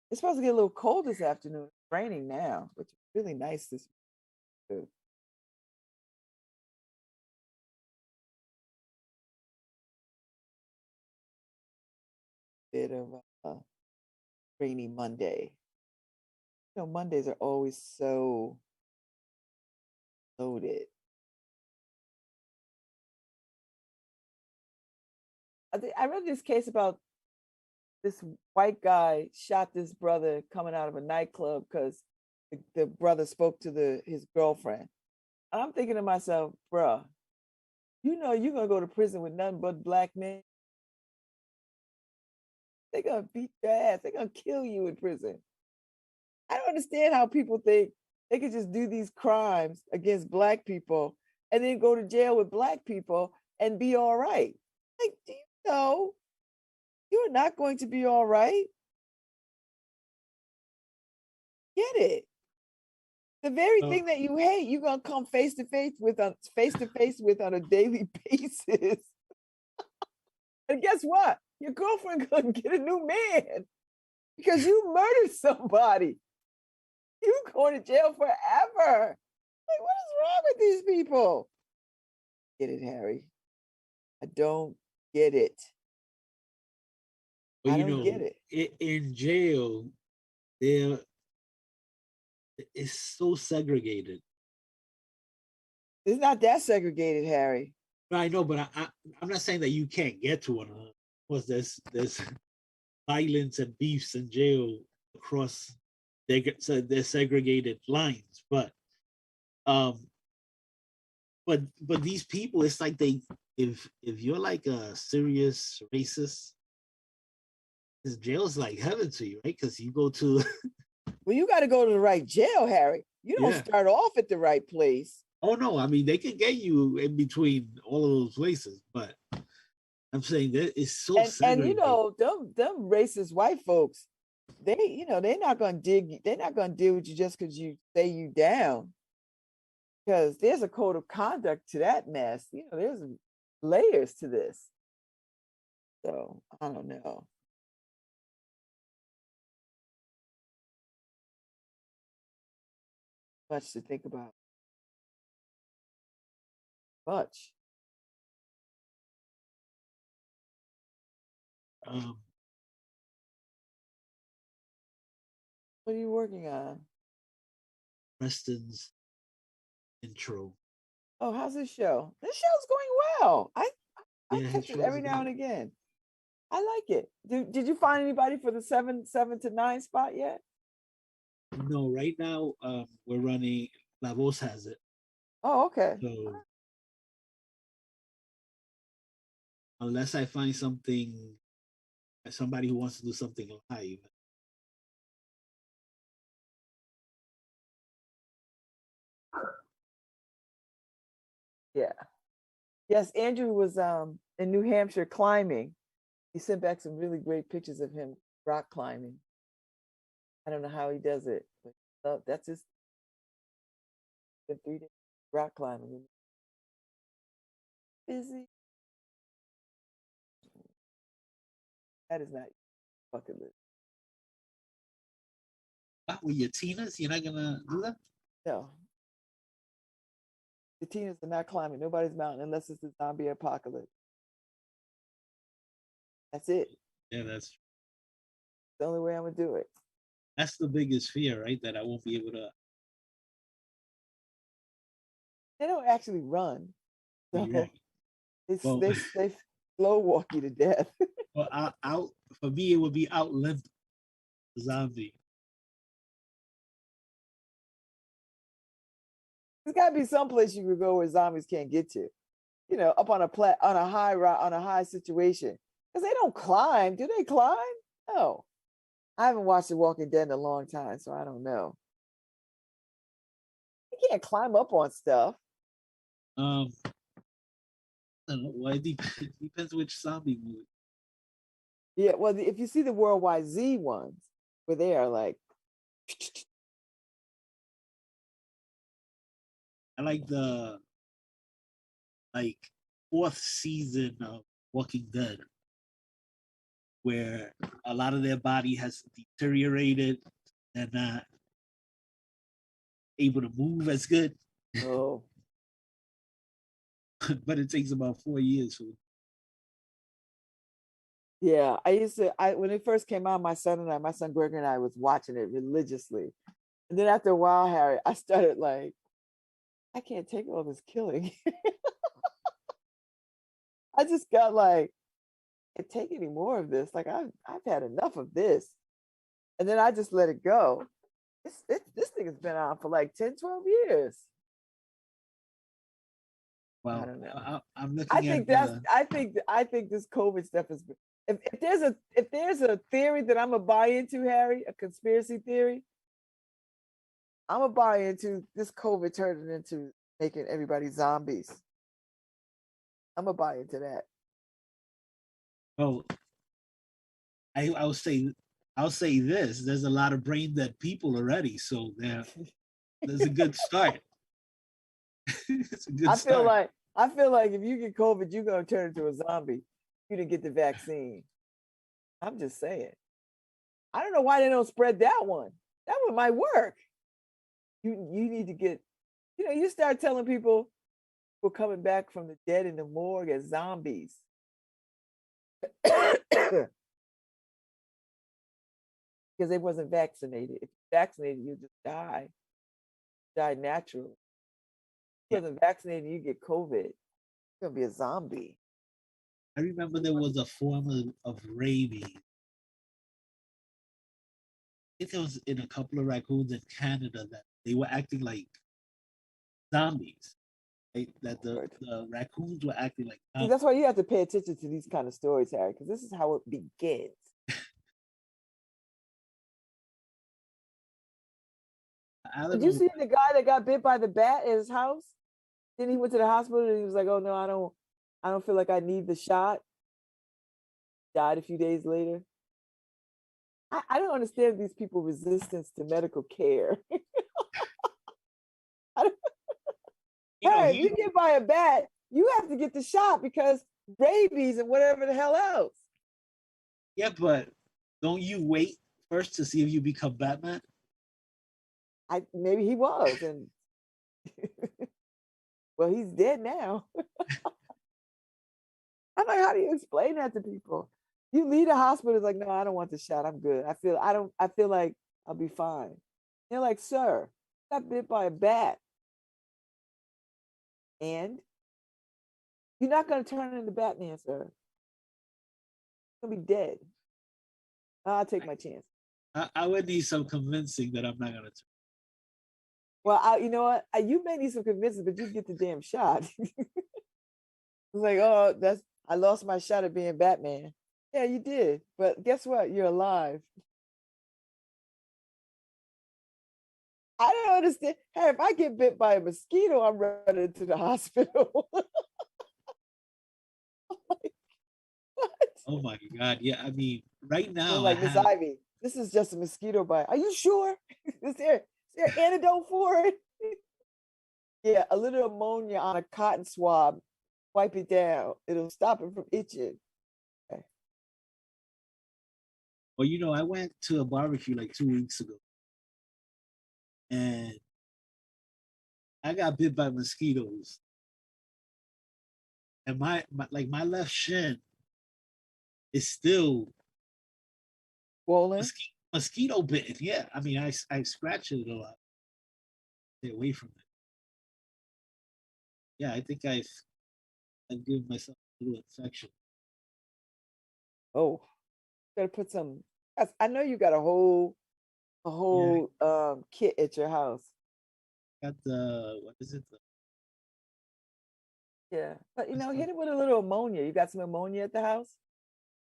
it's supposed to get a little cold this afternoon. It's raining now, which is really nice this too. Bit of a rainy Monday. You know, Mondays are always so loaded. I read this case about this white guy shot this brother coming out of a nightclub because the brother spoke to his girlfriend. And I'm thinking to myself, bruh, you know you're gonna go to prison with nothing but black men. They're gonna beat your ass. They're gonna kill you in prison. I don't understand how people think they could just do these crimes against black people and then go to jail with black people and be all right. Like, do you know you're not going to be all right? Get it. The very thing that you hate, you're gonna come face to face with on a daily basis. And guess what? Your girlfriend gonna get a new man because you murdered somebody. You going to jail forever. Like, what is wrong with these people? Get it, Harry? I don't get it. Well, I don't get it. In jail, it's so segregated. It's not that segregated, Harry. I know, but I'm not saying that you can't get to one another. Because there's violence and beefs in jail across their segregated lines, but these people, it's like if you're like a serious racist, this jail's like heaven to you, right? Because you go to well, you got to go to the right jail, Harry. You don't start off at the right place. Oh no, I mean they can get you in between all of those places, but I'm saying that it's so and you know them racist white folks, they're not gonna deal with you just because you say you down. Because there's a code of conduct to that mess. You know, there's layers to this. So I don't know. Much to think about. Much. Um, What are you working on? Preston's intro. Oh, how's this show? This show's going well. I Yeah, his catch it show every is now good. and again. I like it. Did you find anybody for the 7 to 9 spot yet? No, right now we're running. Babz has it. Oh, okay. So unless I find something, somebody who wants to do something live, Yeah. Yes, Andrew was in New Hampshire climbing. He sent back some really great pictures of him rock climbing. I don't know how he does it, but that's his 3 days rock climbing. Busy. That is not bucket list. with your Tinas, you're not gonna do that. No. The Tinas are not climbing nobody's mountain unless it's a zombie apocalypse. That's it. Yeah, It's the only way I'm gonna do it. that's the biggest fear, right? That I won't be able to. They don't actually run. So Right. Well, they slow walk you to death. well, out for me, it would be outlive the zombie. There's got to be some place you could go where zombies can't get to. You know, up on a high situation. Because they don't climb. Do they climb? No. I haven't watched The Walking Dead in a long time, so I don't know. You can't climb up on stuff. I don't know. Well, it depends which zombie movie. Yeah, well, if you see the Worldwide Z ones, where they are like, I like the fourth season of Walking Dead, where a lot of their body has deteriorated and not able to move as good. oh, But it takes about 4 years for. yeah. When it first came out, my son Gregory and I was watching it religiously. And then after a while, Harry, I started like, I can't take all this killing. I just got like, I can't take any more of this. Like I've had enough of this. And then I just let it go. This thing has been on for like 10, 12 years. Well, I don't know. I'm looking I think this COVID stuff is. If there's a theory that I'm gonna buy into, Harry, a conspiracy theory, I'm gonna buy into this COVID turning into making everybody zombies. I'm gonna buy into that. well, I'll say this: there's a lot of brain dead people already, so there's a good start. It's a good start. I feel like if you get COVID, you're gonna turn into a zombie. You didn't get the vaccine. I'm just saying. I don't know why they don't spread that one. That one might work. You need to get, you start telling people we're coming back from the dead in the morgue as zombies. Because they wasn't vaccinated. If you're vaccinated, you just die. Die naturally. If you wasn't vaccinated, you get COVID. You're gonna be a zombie. I remember there was a form of rabies. I think it was in a couple of raccoons in Canada that they were acting like zombies. Right? That the raccoons were acting like zombies. See, that's why you have to pay attention to these kind of stories, Harry, because this is how it begins. Did you see the guy that got bit by the bat at his house? Then he went to the hospital and he was like, "Oh no, I don't feel like I need the shot." Died a few days later. I don't understand these people's resistance to medical care. Hey, if you get by a bat, you have to get the shot because rabies and whatever the hell else. Yeah, but don't you wait first to see if you become Batman? Maybe he was, and well, he's dead now. I'm like, how do you explain that to people? You leave the hospital, it's like, no, I don't want the shot. I'm good. I feel like I'll be fine. They're like, sir, I got bit by a bat. And you're not gonna turn into Batman, sir. You're gonna be dead. I'll take my chance. I would need some convincing that I'm not gonna. Well, you know what? You may need some convincing, but you get the damn shot. It's like, oh, I lost my shot at being Batman. Yeah, you did. But guess what? You're alive. I don't understand. Hey, if I get bit by a mosquito, I'm running to the hospital. Oh my God. Yeah. I mean, right now, Like Miss Ivy, this is just a mosquito bite. Are you sure? Is there antidote for it? Yeah, a little ammonia on a cotton swab. Wipe it down. It'll stop it from itching. Okay. Well, you know, I went to a barbecue like 2 weeks ago, and I got bit by mosquitoes, and my left shin is still Swollen? mosquito bitten. Yeah, I mean, I scratch it a lot. Stay away from it. Yeah, I think I've given myself a little infection. Oh, gotta put some. I know you got a whole kit at your house. Got the what is it? Yeah, but you know, hit it with a little ammonia. You got some ammonia at the house?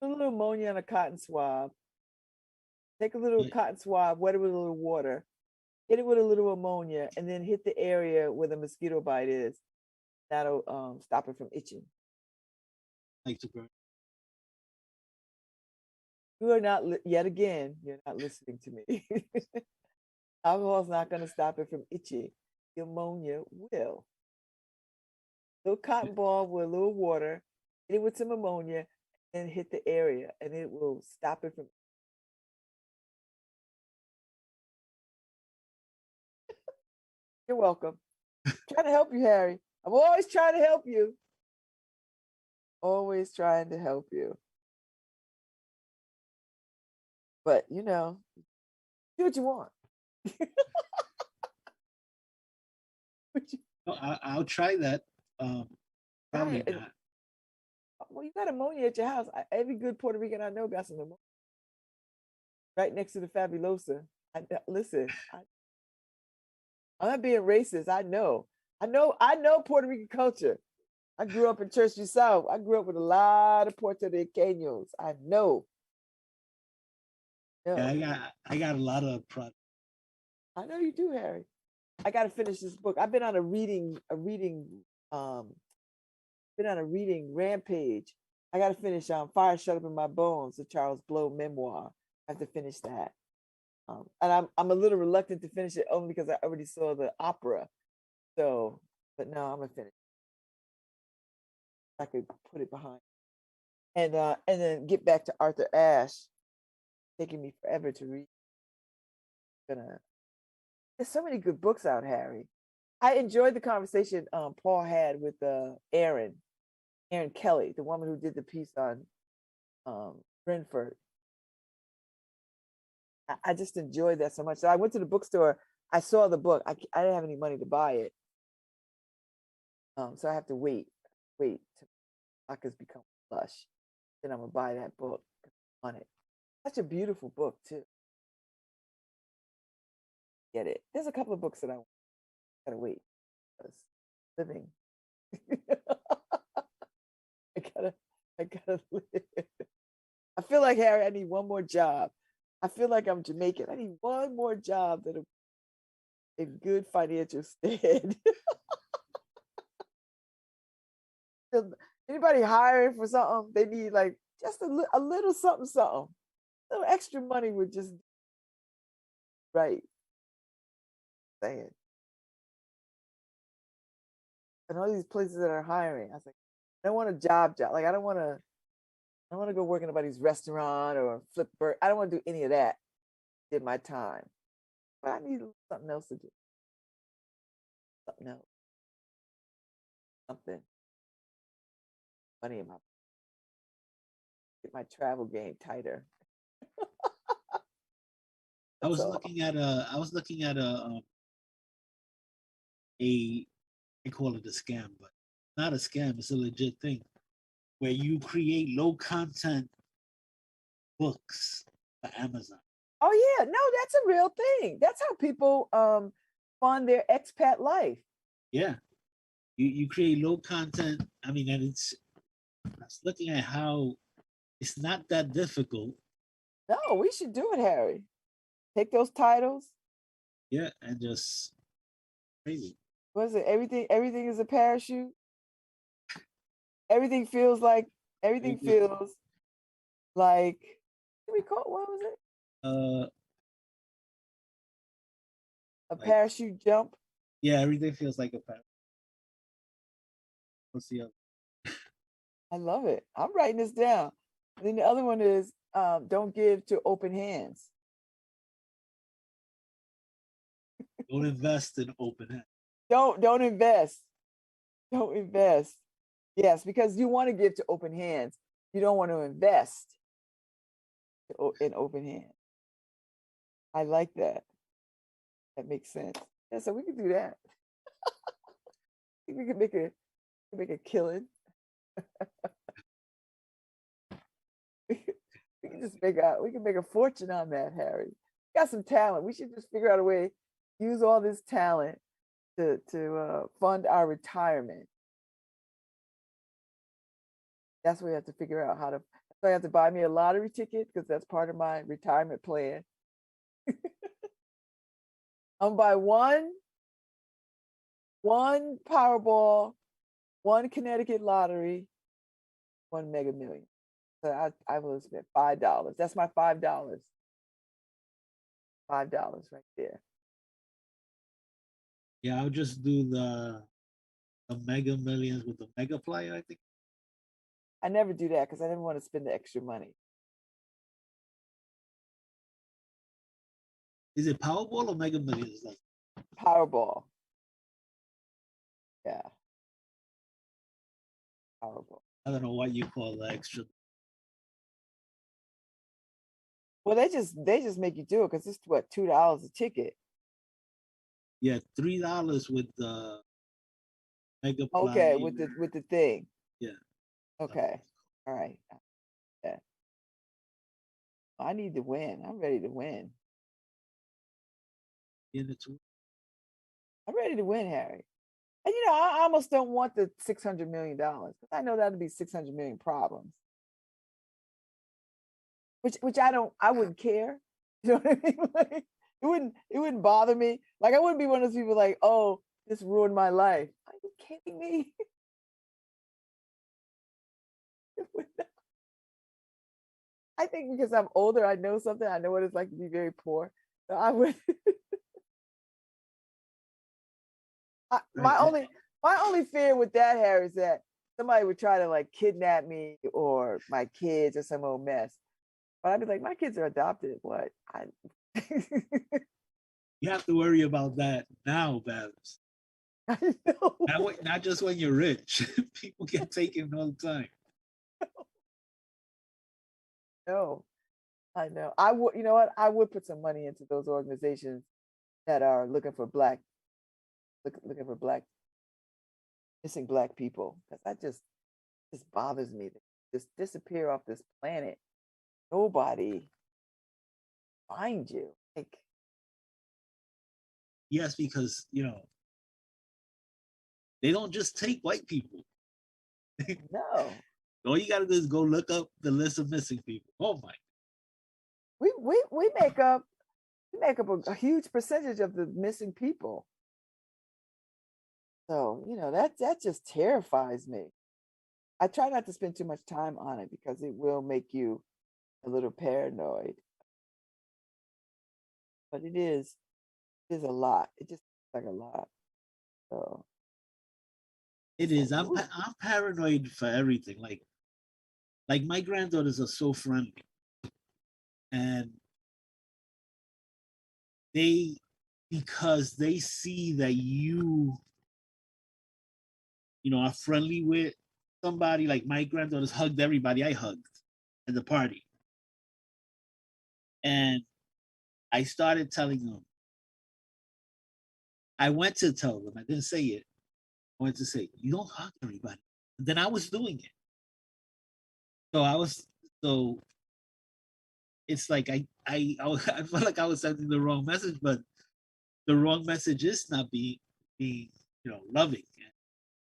Put a little ammonia on a cotton swab. Take a little cotton swab, wet it with a little water, hit it with a little ammonia, and then hit the area where the mosquito bite is. That'll stop it from itching. Like to burn. You are not, yet again, you're not listening to me. Alcohol's not going to stop it from itching. The ammonia will. Little cotton ball with a little water, hit it with some ammonia, and hit the area, and it will stop it from. You're welcome. I'm trying to help you, Harry. I'm always trying to help you. Always trying to help you. But you know, do what you want. No, I'll try that. Probably Right. not. Well, you got ammonia at your house. Every good Puerto Rican I know got some ammonia right next to the Fabulosa. Listen, I'm not being racist. I know Puerto Rican culture. I grew up in Church South. I grew up with a lot of Puerto Ricanos. I know. Yeah, I got a lot of products. I know you do, Harry. I got to finish this book. I've been on a reading rampage. I got to finish Fire Shut Up in My Bones, the Charles Blow memoir. I have to finish that. And I'm a little reluctant to finish it only because I already saw the opera. So, but no, I'm gonna finish. I could put it behind, and then get back to Arthur Ashe. Taking me forever to read. There's so many good books out, Harry. I enjoyed the conversation Paul had with Erin Kelly, the woman who did the piece on Brentford. I just enjoyed that so much. So I went to the bookstore. I saw the book. I didn't have any money to buy it, so I have to wait till pockets become flush. Then I'm gonna buy that book on it. Such a beautiful book too. Get it? There's a couple of books that I gotta wait. Living. I gotta live. I feel like Harry. I need one more job. I feel like I'm Jamaican. I need one more job that'll in good financial stead. Anybody hiring for something, they need like just a little something, a little extra money would just right. Saying. And all these places that are hiring, I was like, I don't want a job. Like I don't want to go work in anybody's restaurant or flip bird. I don't want to do any of that. Did my time. but I need something else to do. Something else. Something. Money in my get my travel game tighter. I was So looking at I call it a scam, but not a scam. It's a legit thing where you create low content books for Amazon. oh yeah, no, that's a real thing. That's how people fund their expat life. Yeah, you create low content. I mean, and I was looking at how it's not that difficult. No, we should do it, Harry. Take those titles. Yeah, and just crazy. What is it? Everything is a parachute. Everything feels like everything feels like what we call what was it? Uh, A like, parachute jump. yeah, everything feels like a parachute. What's the other? I love it. I'm writing this down. And then the other one is don't give to open hands. Don't invest in open hand. Don't invest. Don't invest. Yes, because you want to give to open hands. You don't want to invest in open hands. I like that. That makes sense. Yeah, so we can do that. I think we can make a killing. we can just we can make a fortune on that, Harry. We got some talent. We should just figure out a way, use all this talent to fund our retirement. That's what we have to figure out how to. So I have to buy me a lottery ticket because that's part of my retirement plan. I'm buy one Powerball, one Connecticut lottery, one Mega Million. So I will spend $5. That's my $5. $5 right there. Yeah, I'll just do the Mega Millions with the Mega Flyer, I think. I never do that because I never want to spend the extra money. Is it Powerball or Mega Millions? Like Powerball. Yeah. Powerball. I don't know what you call the extra. Well, they just make you do it because it's what $2 a ticket. Yeah, $3 with the Mega Okay, Flyer. with the thing. Yeah. Okay. All right. Yeah. I need to win. I'm ready to win. I'm ready to win, Harry. And I almost don't want the $600 million because I know that'd be 600 million problems. Which I wouldn't care. You know what I mean? Like, it wouldn't bother me. Like I wouldn't be one of those people like, oh, this ruined my life. Are you kidding me? I think because I'm older, I know something. I know what it's like to be very poor. So I would. My only fear with that, Harry, is that somebody would try to like kidnap me or my kids or some old mess. But I'd be like, my kids are adopted. What? You have to worry about that now, Babz. I know. Not just when you're rich. People get taken all the time. No, I know. I would. You know what? I would put some money into those organizations that are looking for looking for missing black people, because that just bothers me. They just disappear off this planet. Nobody find you. Like, yes, because they don't just take white people. no. All you gotta do is go look up the list of missing people. Oh my! We make up a huge percentage of the missing people. So that just terrifies me. I try not to spend too much time on it because it will make you a little paranoid. But it is a lot. It just like a lot. So it is. I'm paranoid for everything. Like my granddaughters are so friendly, and they because they see that you know, are friendly with somebody. Like my granddaughters hugged everybody I hugged at the party. And I started telling them, I went to tell them, I didn't say it. I went to say, you don't hug everybody. And then I was doing it. So it's like I felt like I was sending the wrong message, but the wrong message is not being loving and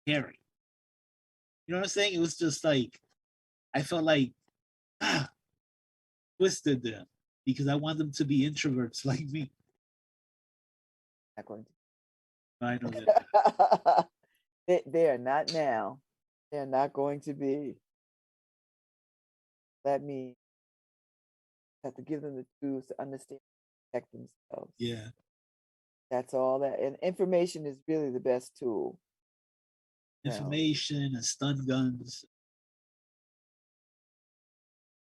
caring. You know what I'm saying? It was just like I felt like twisted them because I want them to be introverts like me. Not going to. I know that. They are not now. They're not going to be. That means you have to give them the tools to understand, protect themselves. Yeah. That's all that. And information is really the best tool. Information and stun guns.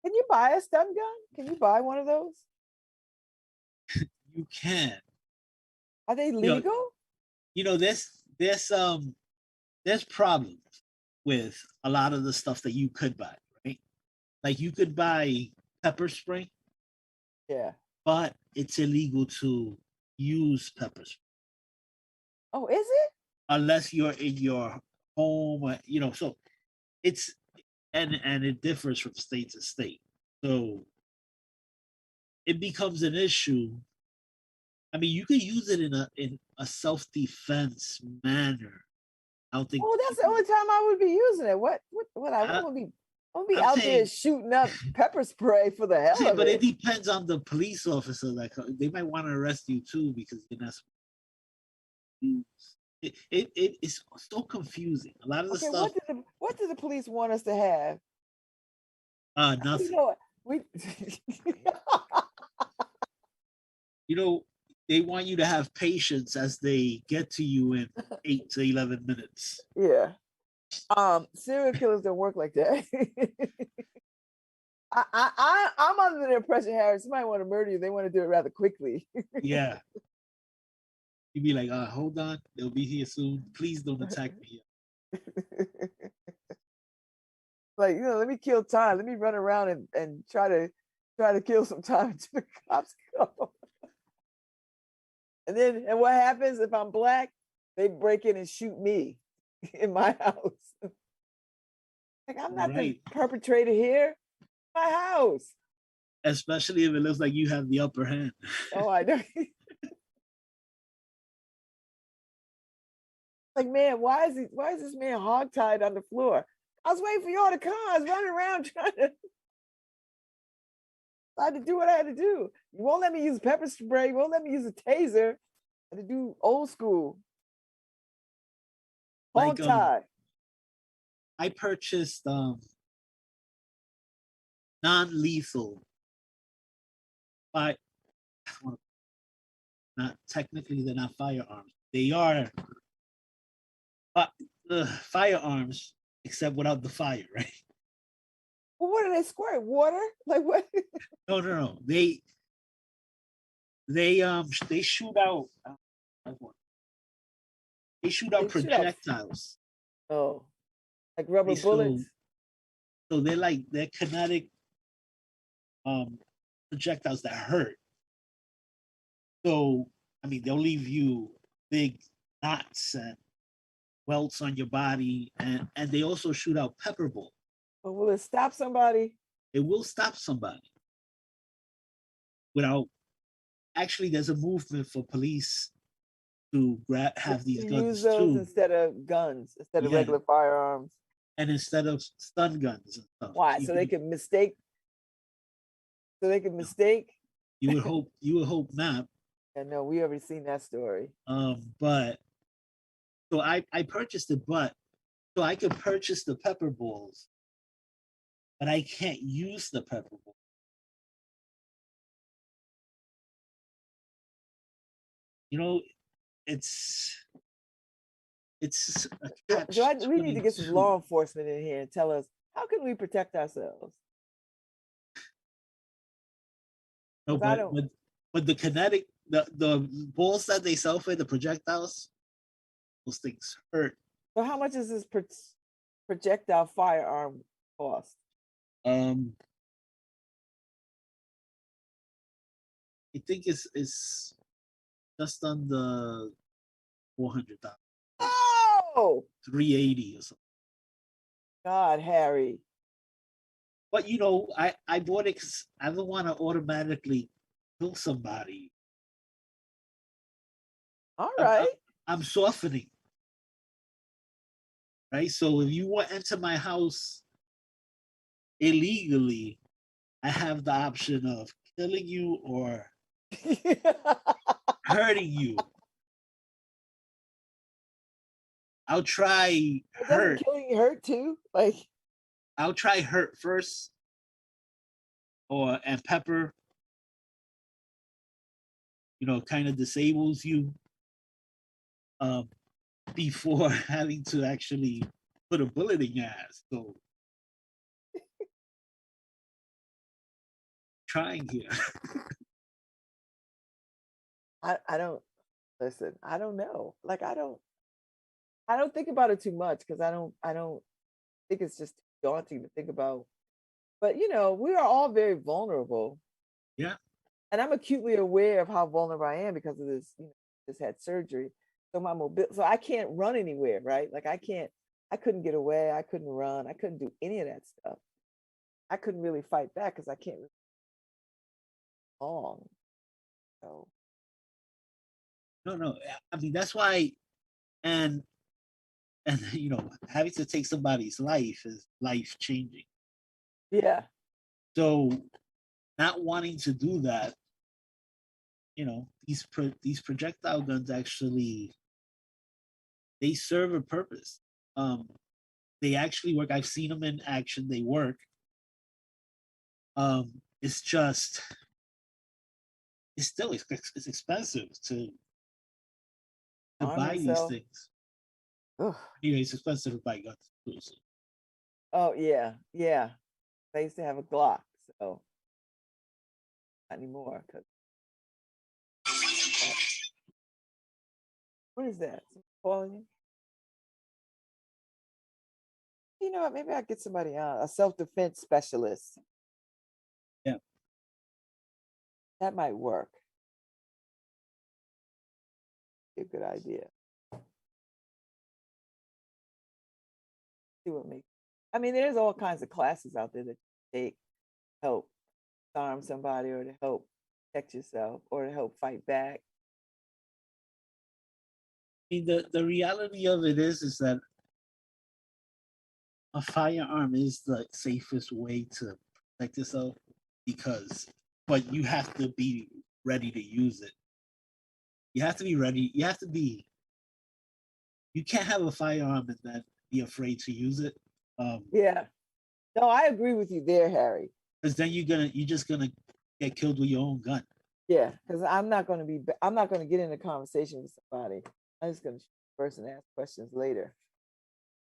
Can you buy a stun gun? Can you buy one of those? You can. Are they legal? There's problems with a lot of the stuff that you could buy, right? Like you could buy pepper spray. Yeah. But it's illegal to use pepper spray. Oh, is it? Unless you're in your home, so it's and it differs from state to state. So it becomes an issue. I mean, you could use it in a self-defense manner. I don't think. Oh, that's the only time I would be using it. What I won't be out there shooting up pepper spray for the hell of it. But it depends on the police officer. Like they might want to arrest you too because you're not. It's so confusing. A lot of the stuff. What do the police want us to have? Nothing. They want you to have patience as they get to you in 8 to 11 minutes. Yeah. Serial killers don't work like that. I'm under the impression, Harry, somebody want to murder you, they want to do it rather quickly. Yeah. You'd be like, hold on, they'll be here soon. Please don't attack me. Like, let me kill time. Let me run around and try to kill some time until the cops come. And what happens if I'm black? They break in and shoot me in my house. Like, I'm not the perpetrator here. My house. Especially if it looks like you have the upper hand. Oh, I know. Like, man, why is this man hogtied on the floor? I was waiting for y'all to come. I was running around I had to do what I had to do. You won't let me use pepper spray. You won't let me use a taser. I had to do old school. Hogtied. I purchased non-lethal. Not technically, they're not firearms. They are firearms, except without the fire, right? Well, what do they squirt? Water? Like what? No. They shoot out. They shoot out projectiles. Oh, like rubber bullets. So they're kinetic projectiles that hurt. So I mean, they'll leave you big knots and welts on your body, and they also shoot out pepper balls. But will it stop somebody? It will stop somebody. Actually, there's a movement for police to have these guns use those too, instead of guns, instead of regular firearms, and instead of stun guns and stuff. Why? So they can mistake. You would hope. You would hope not. I know we already seen that story. But so I purchased it, but so I could purchase the pepper balls, but I can't use the pepper balls. It's a catch. We need to get some law enforcement in here and tell us, how can we protect ourselves? No, but the kinetic the balls that they sell for the projectiles, those things hurt. So how much does this projectile firearm cost? I think it's just under 400,000. Oh, 380 or something. God, Harry. But you know, I bought it 'cause I don't want to automatically kill somebody. All right. I'm softening. Right? So if you want to enter my house illegally, I have the option of killing you or hurting you. I'll try hurt. Doesn't killing hurt too? Like, I'll try hurt first, and pepper, you know, kind of disables you before having to actually put a bullet in your ass. So trying here. I don't listen. I don't know. Like, I don't think about it too much because I don't think it's just daunting to think about. But you know, we are all very vulnerable. Yeah. And I'm acutely aware of how vulnerable I am because of this, you know, just had surgery. So my mobility, so I can't run anywhere, right? Like I couldn't get away, I couldn't run, I couldn't do any of that stuff. I couldn't really fight back because I can't really long. So No. I mean that's why, and you know, having to take somebody's life is life changing. yeah. So not wanting to do that, you know, these projectile guns actually they serve a purpose. They actually work. I've seen them in action. They work. It's just it's still it's expensive to buy these things. Ugh. You know, it's expensive to buy guns. So. Oh yeah, yeah. I used to have a Glock, so not anymore. What is that? Someone calling you? You know what? Maybe I get somebody a self-defense specialist. Yeah, that might work. Be a good idea. See what makes. I mean, there's all kinds of classes out there that you take to help disarm somebody, or to help protect yourself, or to help fight back. I mean, the reality of it is that a firearm is the safest way to protect yourself but you have to be ready to use it. You have to be ready. You can't have a firearm and then be afraid to use it. Yeah. No, I agree with you there, Harry. Because then you're just gonna get killed with your own gun. Yeah, because I'm not going to get in a conversation with somebody. I'm just going to first and ask questions later.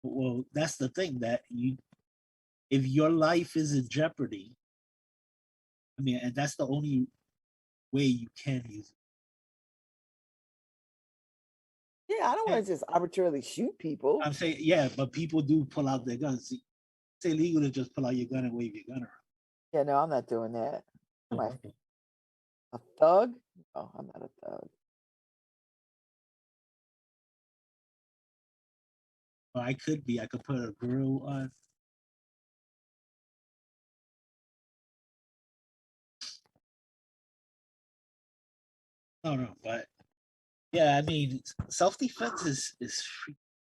Well, that's the thing, that if your life is in jeopardy, I mean, and that's the only way you can use it. Yeah, I don't want to just arbitrarily shoot people. I'm saying, yeah, but people do pull out their guns. It's illegal to just pull out your gun and wave your gun around. Yeah, no, I'm not doing that. Am I a thug? No, I'm not a thug. Well, I could be. I could put a grill on. No, but yeah, I mean, self-defense is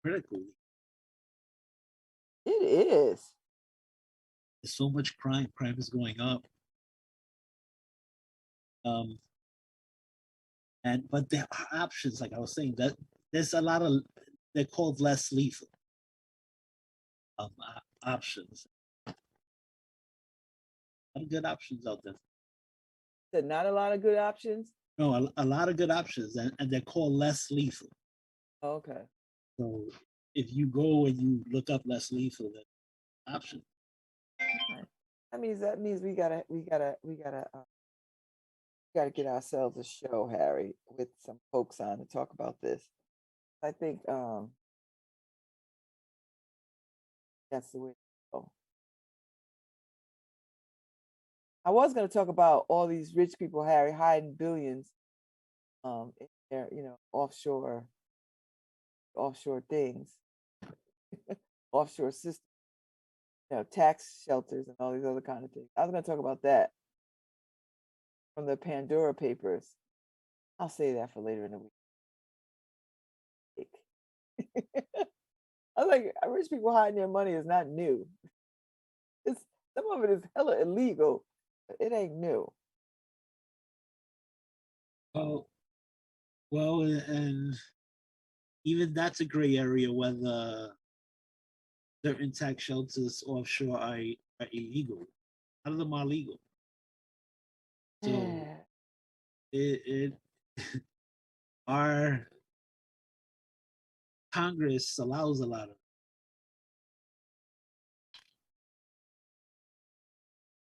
critical. It is. There's so much crime. Crime is going up. But there are options, like I was saying, that there's a lot of, they're called less lethal options. A lot of good options out there. There not a lot of good options? No, a lot of good options, and they're called less lethal. Okay. So if you go and you look up less lethal, then option. Okay. That means we gotta got to get ourselves a show, Harry, with some folks on to talk about this. I think that's the way to go. I was going to talk about all these rich people, Harry, hiding billions in their, offshore things, offshore systems, tax shelters and all these other kind of things. I was going to talk about that from the Pandora Papers. I'll say that for later in the week. I was like, rich people hiding their money is not new. Some of it is hella illegal. But it ain't new. Well, and even that's a gray area whether certain tax shelters offshore are illegal. None of them are legal. So it our Congress allows a lot of it.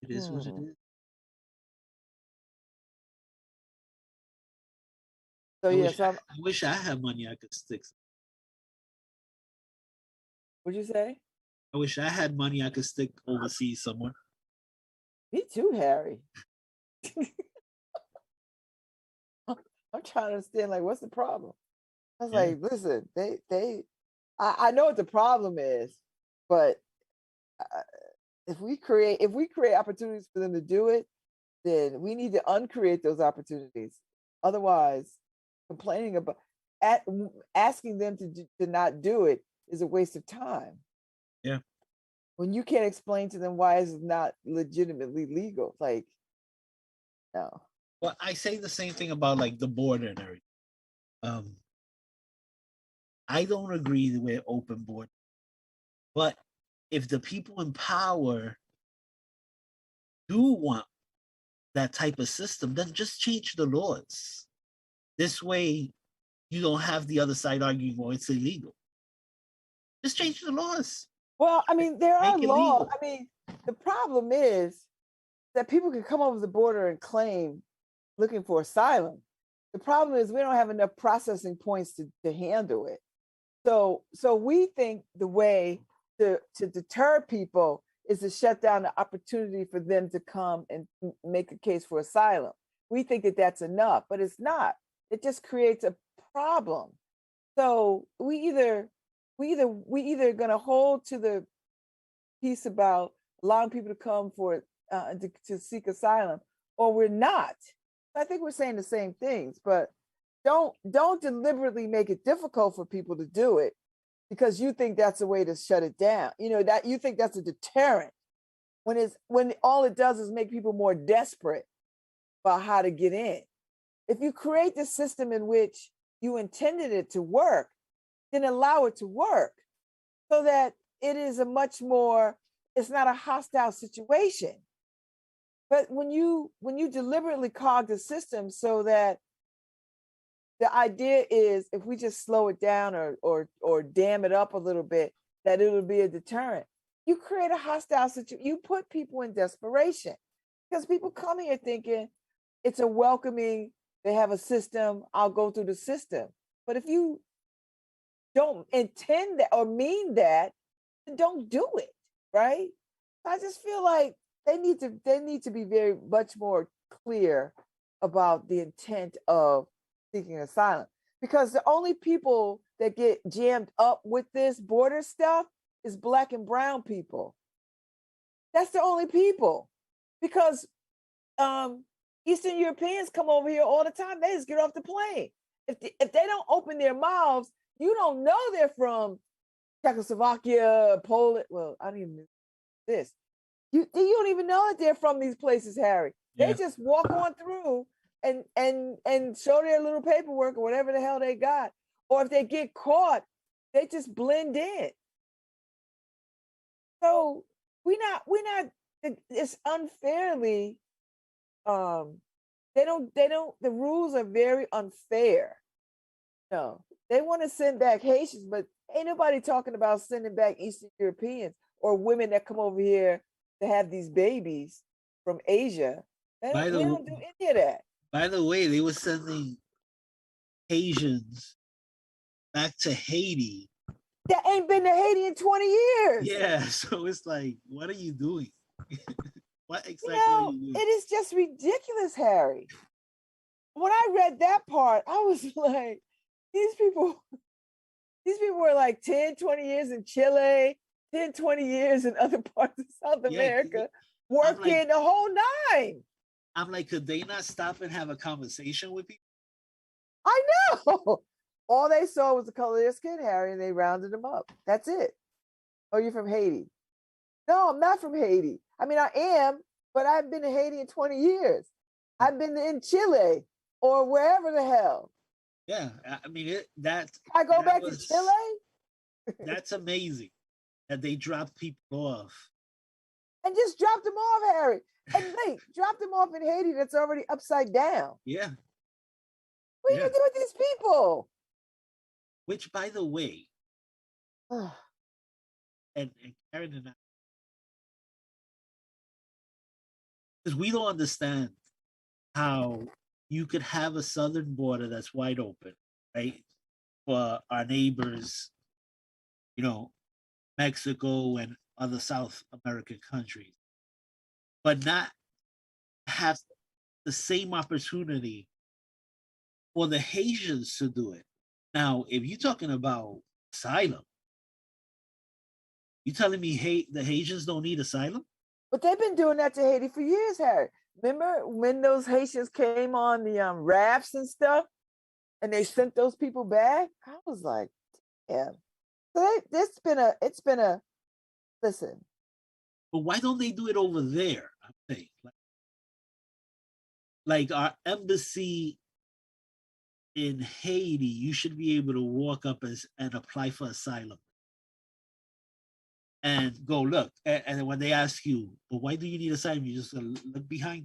It is what it is. So I wish I had money I could stick. What'd you say? I wish I had money I could stick overseas somewhere. Me too, Harry. I'm trying to understand, like, what's the problem? I was like, listen, I know what the problem is, but if we create opportunities for them to do it, then we need to uncreate those opportunities. Otherwise, complaining about asking them to not do it is a waste of time. Yeah. When you can't explain to them why it's not legitimately legal, like, no. Well, I say the same thing about like the border and everything. I don't agree with open border, but if the people in power do want that type of system, then just change the laws. This way, you don't have the other side arguing, well, it's illegal. Just change the laws. Well, I mean, there are laws. I mean, the problem is that people can come over the border and claim looking for asylum. The problem is we don't have enough processing points to handle it. So we think the way to deter people is to shut down the opportunity for them to come and make a case for asylum. We think that that's enough, but it's not. It just creates a problem. So we either going to hold to the piece about allowing people to come for to seek asylum, or we're not. I think we're saying the same things, but don't deliberately make it difficult for people to do it because you think that's a way to shut it down. That you think that's a deterrent when all it does is make people more desperate about how to get in. If you create the system in which you intended it to work, then allow it to work so that it is it's not a hostile situation. But when you deliberately cog the system so that the idea is if we just slow it down or dam it up a little bit, that it'll be a deterrent, you create a hostile situation. You put people in desperation because people come here thinking it's a welcoming, they have a system, I'll go through the system. But if you don't intend that or mean that, then don't do it, right? I just feel like they need to be very much more clear about the intent of seeking asylum, because the only people that get jammed up with this border stuff is Black and brown people. That's the only people, because Eastern Europeans come over here all the time. They just get off the plane. If they don't open their mouths, you don't know they're from Czechoslovakia, Poland. Well, I don't even know this. You don't even know that they're from these places, Harry. Yeah. They just walk on through and show their little paperwork or whatever the hell they got. Or if they get caught, they just blend in. So we're not. It's unfairly. The rules are very unfair. No, they want to send back Haitians, but ain't nobody talking about sending back Eastern Europeans or women that come over here to have these babies from Asia. They don't do any of that. By the way, they were sending Haitians back to Haiti. That ain't been to Haiti in 20 years. Yeah, so it's like, what are you doing? What exactly You are know, you it doing? is just ridiculous, Harry. When I read that part, I was like, these people were like 10, 20 years in Chile, 10, 20 years in other parts of South Yeah, America, I'm working like, the whole nine. I'm like, could they not stop and have a conversation with people? I know. All they saw was the color of their skin, Harry, and they rounded them up. That's it. Oh, you're from Haiti. No, I'm not from Haiti. I mean, I am, but I've been to Haiti in 20 years. I've been in Chile or wherever the hell. Yeah, I mean I go that back to was Chile that's amazing that they dropped people off. and just dropped them off, Harry. And wait, dropped them off in Haiti that's already upside down. Yeah, What are you yeah. gonna do with these people? Which, by the way, and Karen and I, because we don't understand how you could have a southern border that's wide open, right? For our neighbors, you know, Mexico and other South American countries, but not have the same opportunity for the Haitians to do it. Now, if you're talking about asylum, you telling me the Haitians don't need asylum? But they've been doing that to Haiti for years, Harry. Remember when those Haitians came on the rafts and stuff, and they sent those people back? I was like, yeah. So it's been a listen. But why don't they do it over there? I'm saying, like our embassy in Haiti, you should be able to walk up and apply for asylum and go look. And when they ask you, well, why do you need asylum? You just look behind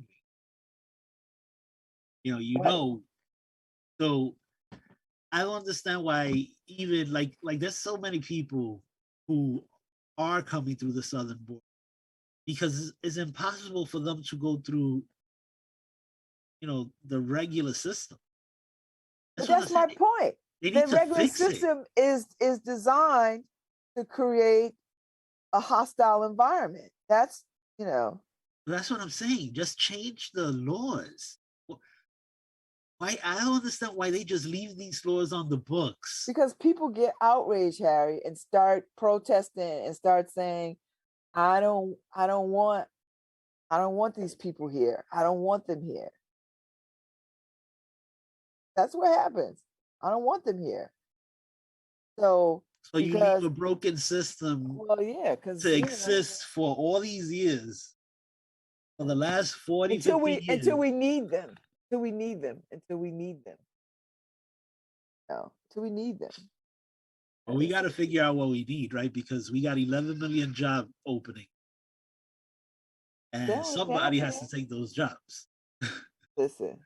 me. You What? know. So I don't understand why even like there's so many people who are coming through the southern border because it's impossible for them to go through, the regular system. But that's my point. They The need to regular fix it. system is designed to create a hostile environment. That's That's what I'm saying. Just change the laws. Why I don't understand why they just leave these laws on the books. because people get outraged, Harry, and start protesting and start saying, I don't want these people here. I don't want them here. That's what happens. I don't want them here. So you leave a broken system because to exist for all these years, for the last 40, 50 years. Until we need them. Until we need them. Until we need them. No, until we need them. Well, we got to figure out what we need, right? Because we got 11 million job opening. And somebody has to take those jobs. Listen,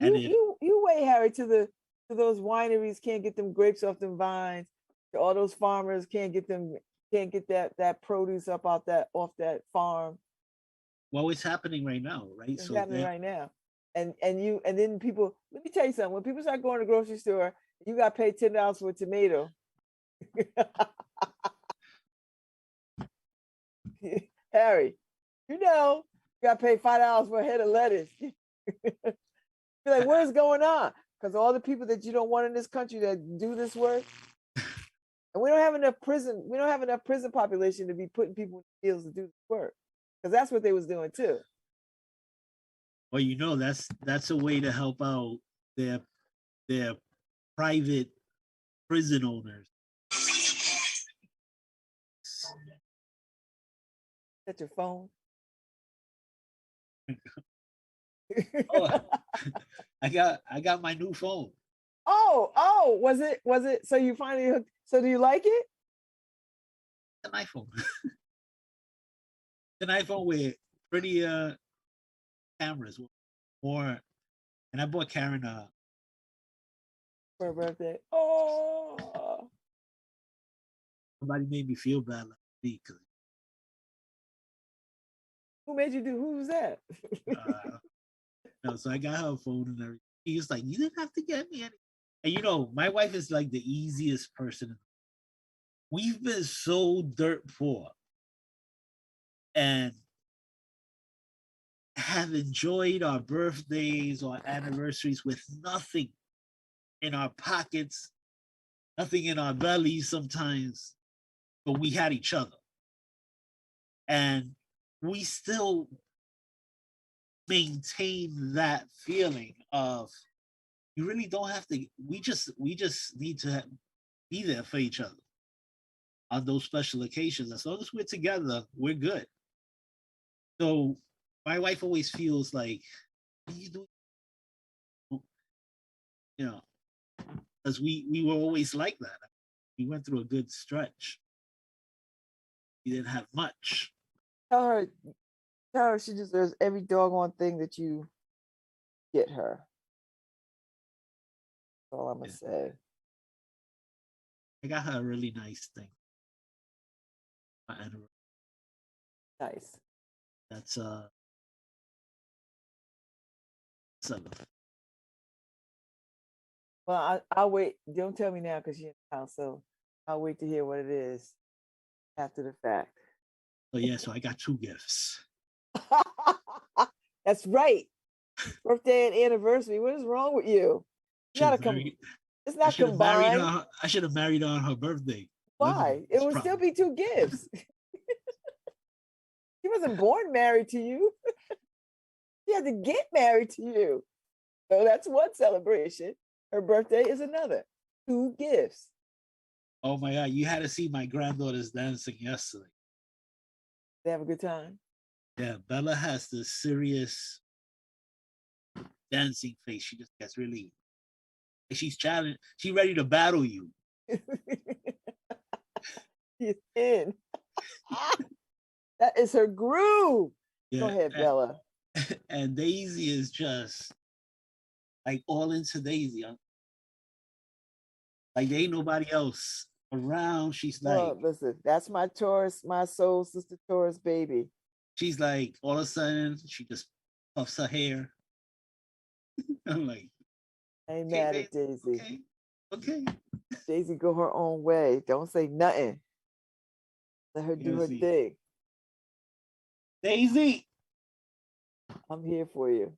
you wait, Harry, to those wineries can't get them grapes off them vines. All those farmers can't get that produce up off that farm. Well, it's happening right now, right? It's happening right now. And then people, let me tell you something. When people start going to the grocery store, you got to pay $10 for a tomato. Harry, you got to pay $5 for a head of lettuce. You're like, what is going on? Because all the people that you don't want in this country that do this work, and we don't have enough prison population to be putting people in the fields to do this work, because that's what they was doing too. Well, that's a way to help out their private prison owners. At your phone. Oh, I got my new phone. Oh, was it? So you finally hooked? So do you like it? An iPhone. An iPhone with pretty cameras, more. And I bought Karen for her birthday. Oh, somebody made me feel bad like me. Who made you do? Who was that? No, so I got her a phone and everything. He was like, "You didn't have to get me any." And you know, my wife is like the easiest person. We've been so dirt poor and have enjoyed our birthdays or anniversaries with nothing in our pockets, nothing in our bellies sometimes, but we had each other. And we still maintain that feeling of you really don't have to, we just need to be there for each other on those special occasions. As long as we're together, we're good. So my wife always feels like, what are you doing? You know, because we were always like that. We went through a good stretch. We didn't have much. Tell her, she deserves every doggone thing that you get her. That's all I'm gonna say. I got her a really nice thing. Nice. That's 7. Well, I'll wait. Don't tell me now because you're in town, so I'll wait to hear what it is after the fact. So yeah, so I got 2 gifts. That's right. Birthday and anniversary. What is wrong with you? You gotta come. It's not combined. I should have married her on her birthday. Why? It would still be 2 gifts. She wasn't born married to you. She had to get married to you. So that's one celebration. Her birthday is another. 2 gifts. Oh my God, you had to see my granddaughters dancing yesterday. They have a good time? Yeah, Bella has this serious dancing face. She just gets really, she's challenged. She's ready to battle you. She's in. That is her groove. Yeah, go ahead, Bella. And Daisy is just like all into Daisy. Like there ain't nobody else around. She's like, well, listen, that's my Taurus, my soul sister Taurus baby. She's like, all of a sudden, she just puffs her hair. I'm like, I ain't mad at Daisy. Okay. Daisy go her own way. Don't say nothing. Let her do her thing. Daisy, I'm here for you.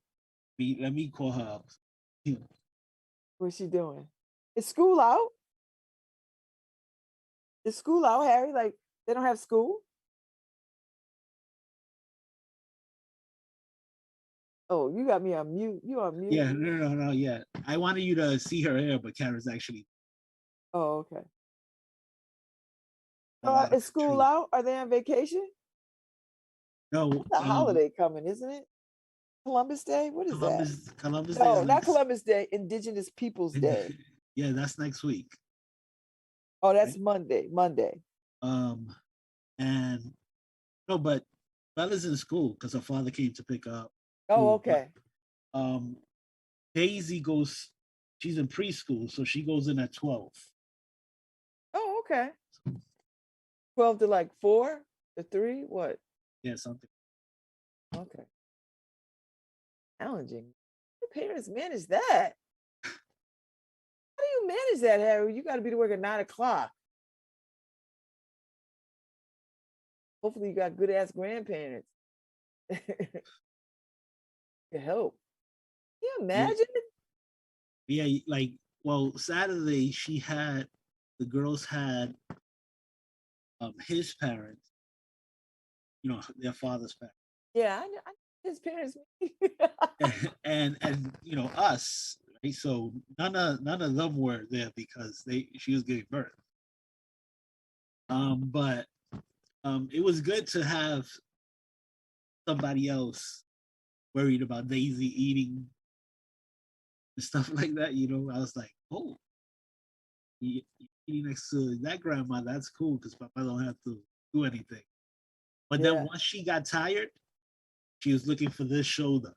Let me call her up. What's she doing? Is school out? Is school out, Harry? Like, they don't have school? Oh, you got me on mute. You on mute? Yeah, no, yeah. I wanted you to see her hair, but Kara's actually. Oh, okay. Is school out? Are they on vacation? No. It's a holiday coming, isn't it? Columbus Day? What is that? Columbus Day. No, not Columbus Day. Indigenous Peoples Day. Yeah, that's next week. Oh, that's right? Monday. And no, but Bella's in school because her father came to pick her up. Oh, okay. But, Daisy goes. She's in preschool, so she goes in at 12. Oh, okay. 12 to like 4 to 3? What? Yeah, something. Okay. Challenging. How do parents manage that? How do you manage that, Harry? You got to be to work at 9 o'clock. Hopefully you got good ass grandparents. To help. Can you imagine? Yeah, like, well, Saturday the girls had his parents, their father's parents. Yeah, I know his parents. and us, right? So none of them were there because she was giving birth. But it was good to have somebody else worried about Daisy eating and stuff like that. I was like, oh, eating next to that grandma, that's cool because Papa don't have to do anything. But then once she got tired, she was looking for this shoulder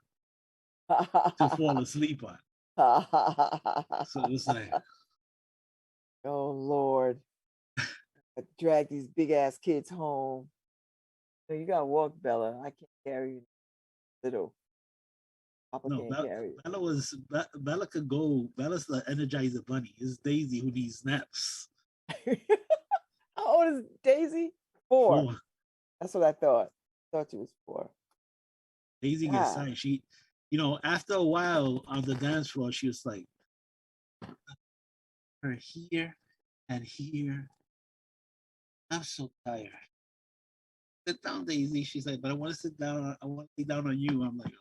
to fall asleep on. So it was like, oh Lord, I drag these big ass kids home. So you gotta walk, Bella. I can't carry you little. Papa No, can't carry it. Bella could go. Bella's the Energizer Bunny. It's Daisy who needs naps. How old is Daisy? 4. 4. That's what I thought. Thought she was 4. Daisy gets tired. She, after a while on the dance floor, she was like, her here and here. I'm so tired. Sit down, Daisy. She's like, but I want to sit down. I want to sit down on you. I'm like,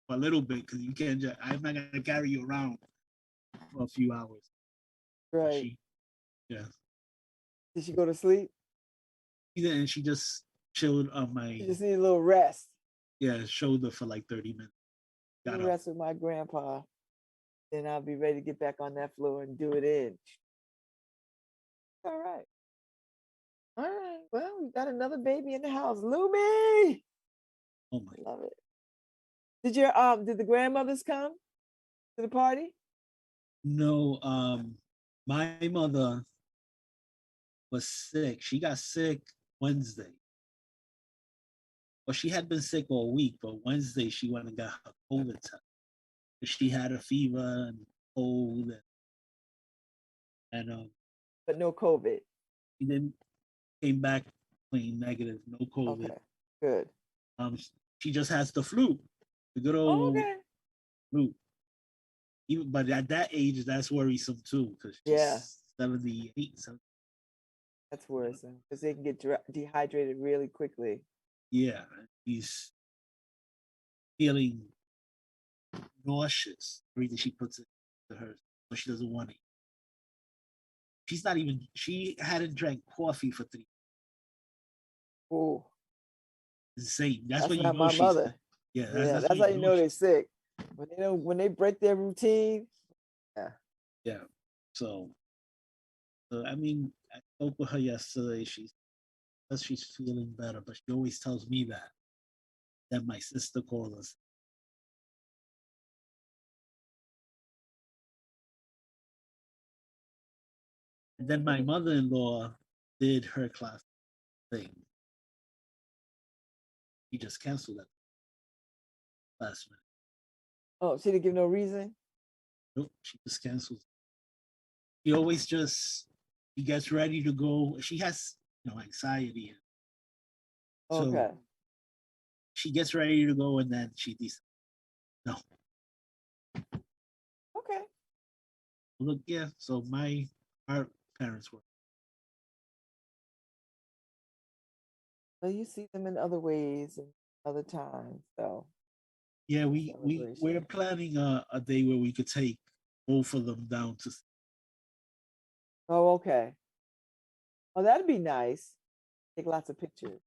a little bit, because you can't just, I'm not going to carry you around for a few hours. Right. Yeah. Did she go to sleep? She didn't. She just chilled on my. She just need a little rest. Yeah, shoulder for like 30 minutes. Got rest with my grandpa. Then I'll be ready to get back on that floor and do it in. All right. All right. Well, we got another baby in the house. Lumi! Oh my. Love it. Did the grandmothers come to the party? No, my mother was sick. She got sick Wednesday. Well, she had been sick all week, but Wednesday she went and got her COVID test. She had a fever and cold and but no COVID. She then came back clean, negative, no COVID. Okay, good. She just has the flu, the good old flu. Even but at that age, that's worrisome too, because she's 78. So that's worrisome because they can get dehydrated really quickly. Yeah, she's feeling nauseous. Everything she puts into her, but she doesn't want it. She hadn't drank coffee for 3 days. Oh, insane. That's when you not know my she's mother. Yeah, that's how you know they're sick. When they break their routine. Yeah. So I mean, I spoke with her yesterday. She says she's feeling better, but she always tells me that my sister called us. And then my mother-in-law did her class thing. He just canceled that last minute. Oh, she didn't give no reason? Nope, she just canceled. She always she gets ready to go. She has anxiety. Okay. So she gets ready to go and then she decides, no. Okay. Look, yeah, so our parents were. Well, you see them in other ways and other times, so. Yeah, we're planning a day where we could take both of them down to. Oh, okay. Oh, that'd be nice. Take lots of pictures.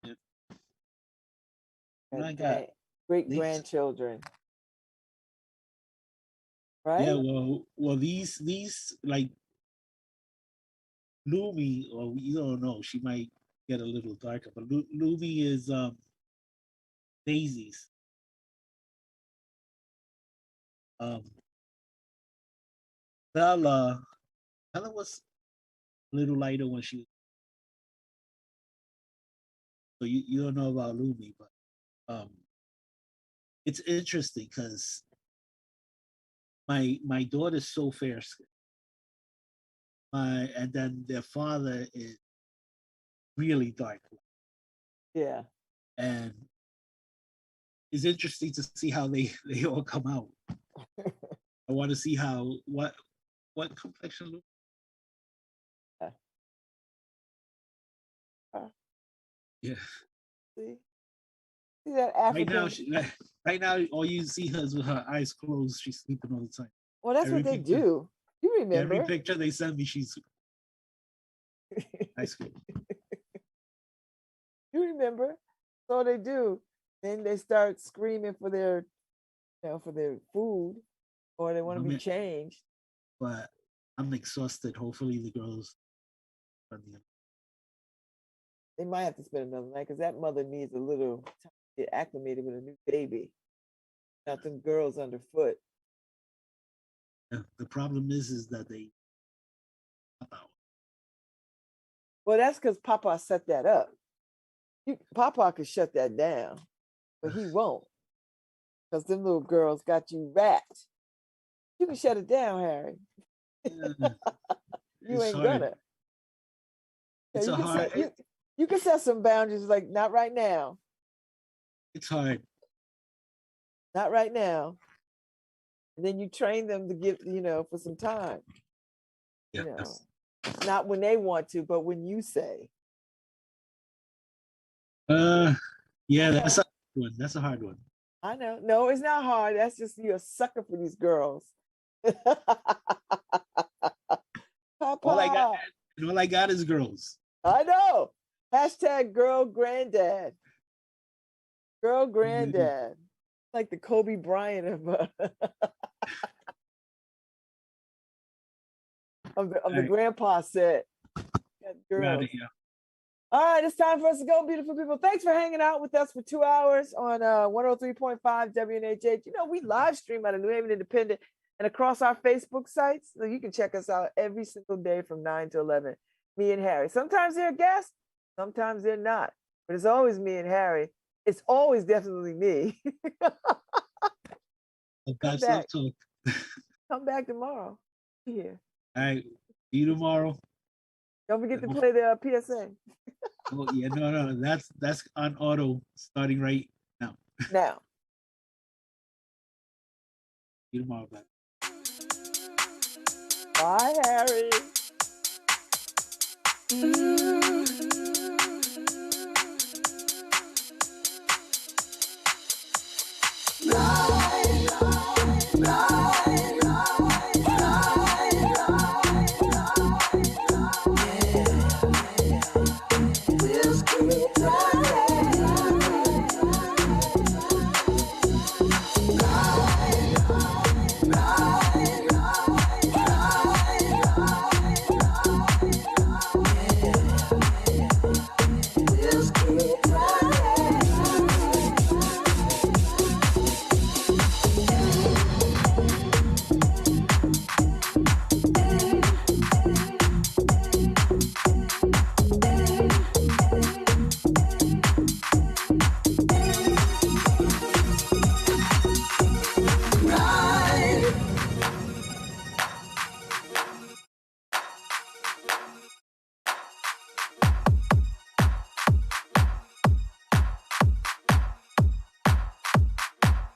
Yeah. And I got great grandchildren. Right? Yeah, well, these like Lumi, or you don't know, she might get a little darker, but Lumi is Daisy's. Bella was a little lighter when she was. So you don't know about Lumi, but it's interesting because my daughter's so fair skinned. And then their father is really dark. Yeah. And it's interesting to see how they all come out. I want to see what complexion looks. Yeah. See that African. Right now, all you see her is with her eyes closed. She's sleeping all the time. Well, that's what they do. You remember? Every picture they send me, she's high school. You remember? So they do. Then they start screaming for their, for their food, or they want to be changed. But I'm exhausted. Hopefully, the girls. They might have to spend another night because that mother needs a little time to get acclimated with a new baby. Not them girls underfoot. Yeah, the problem is that they. Well, that's because Papa set that up. Papa could shut that down, but he won't. Because them little girls got you wrapped. You can shut it down, Harry. You It's ain't hard. gonna. It's you a can hard. set, you can set some boundaries, like not right now. It's hard. Not right now. And then you train them to give, for some time. Yeah. Not when they want to, but when you say. Yeah, that's a hard one. That's a hard one. I know. No, it's not hard. That's just you're a sucker for these girls. Papa. All I got is girls. I know. Hashtag girl granddad. Girl granddad. Like the Kobe Bryant of the grandpa set. Girls. All right, it's time for us to go, beautiful people. Thanks for hanging out with us for 2 hours on 103.5 WNHH. We live stream out of New Haven Independent and across our Facebook sites. So you can check us out every single day from 9 to 11. Me and Harry. Sometimes they're guests, sometimes they're not. But it's always me and Harry. It's always definitely me. Come back. Come back tomorrow. Be here. All right. See you tomorrow. Don't forget to play the PSA. Oh yeah, no. That's on auto starting right now. Now. See you tomorrow, bye. Bye, Harry. Love.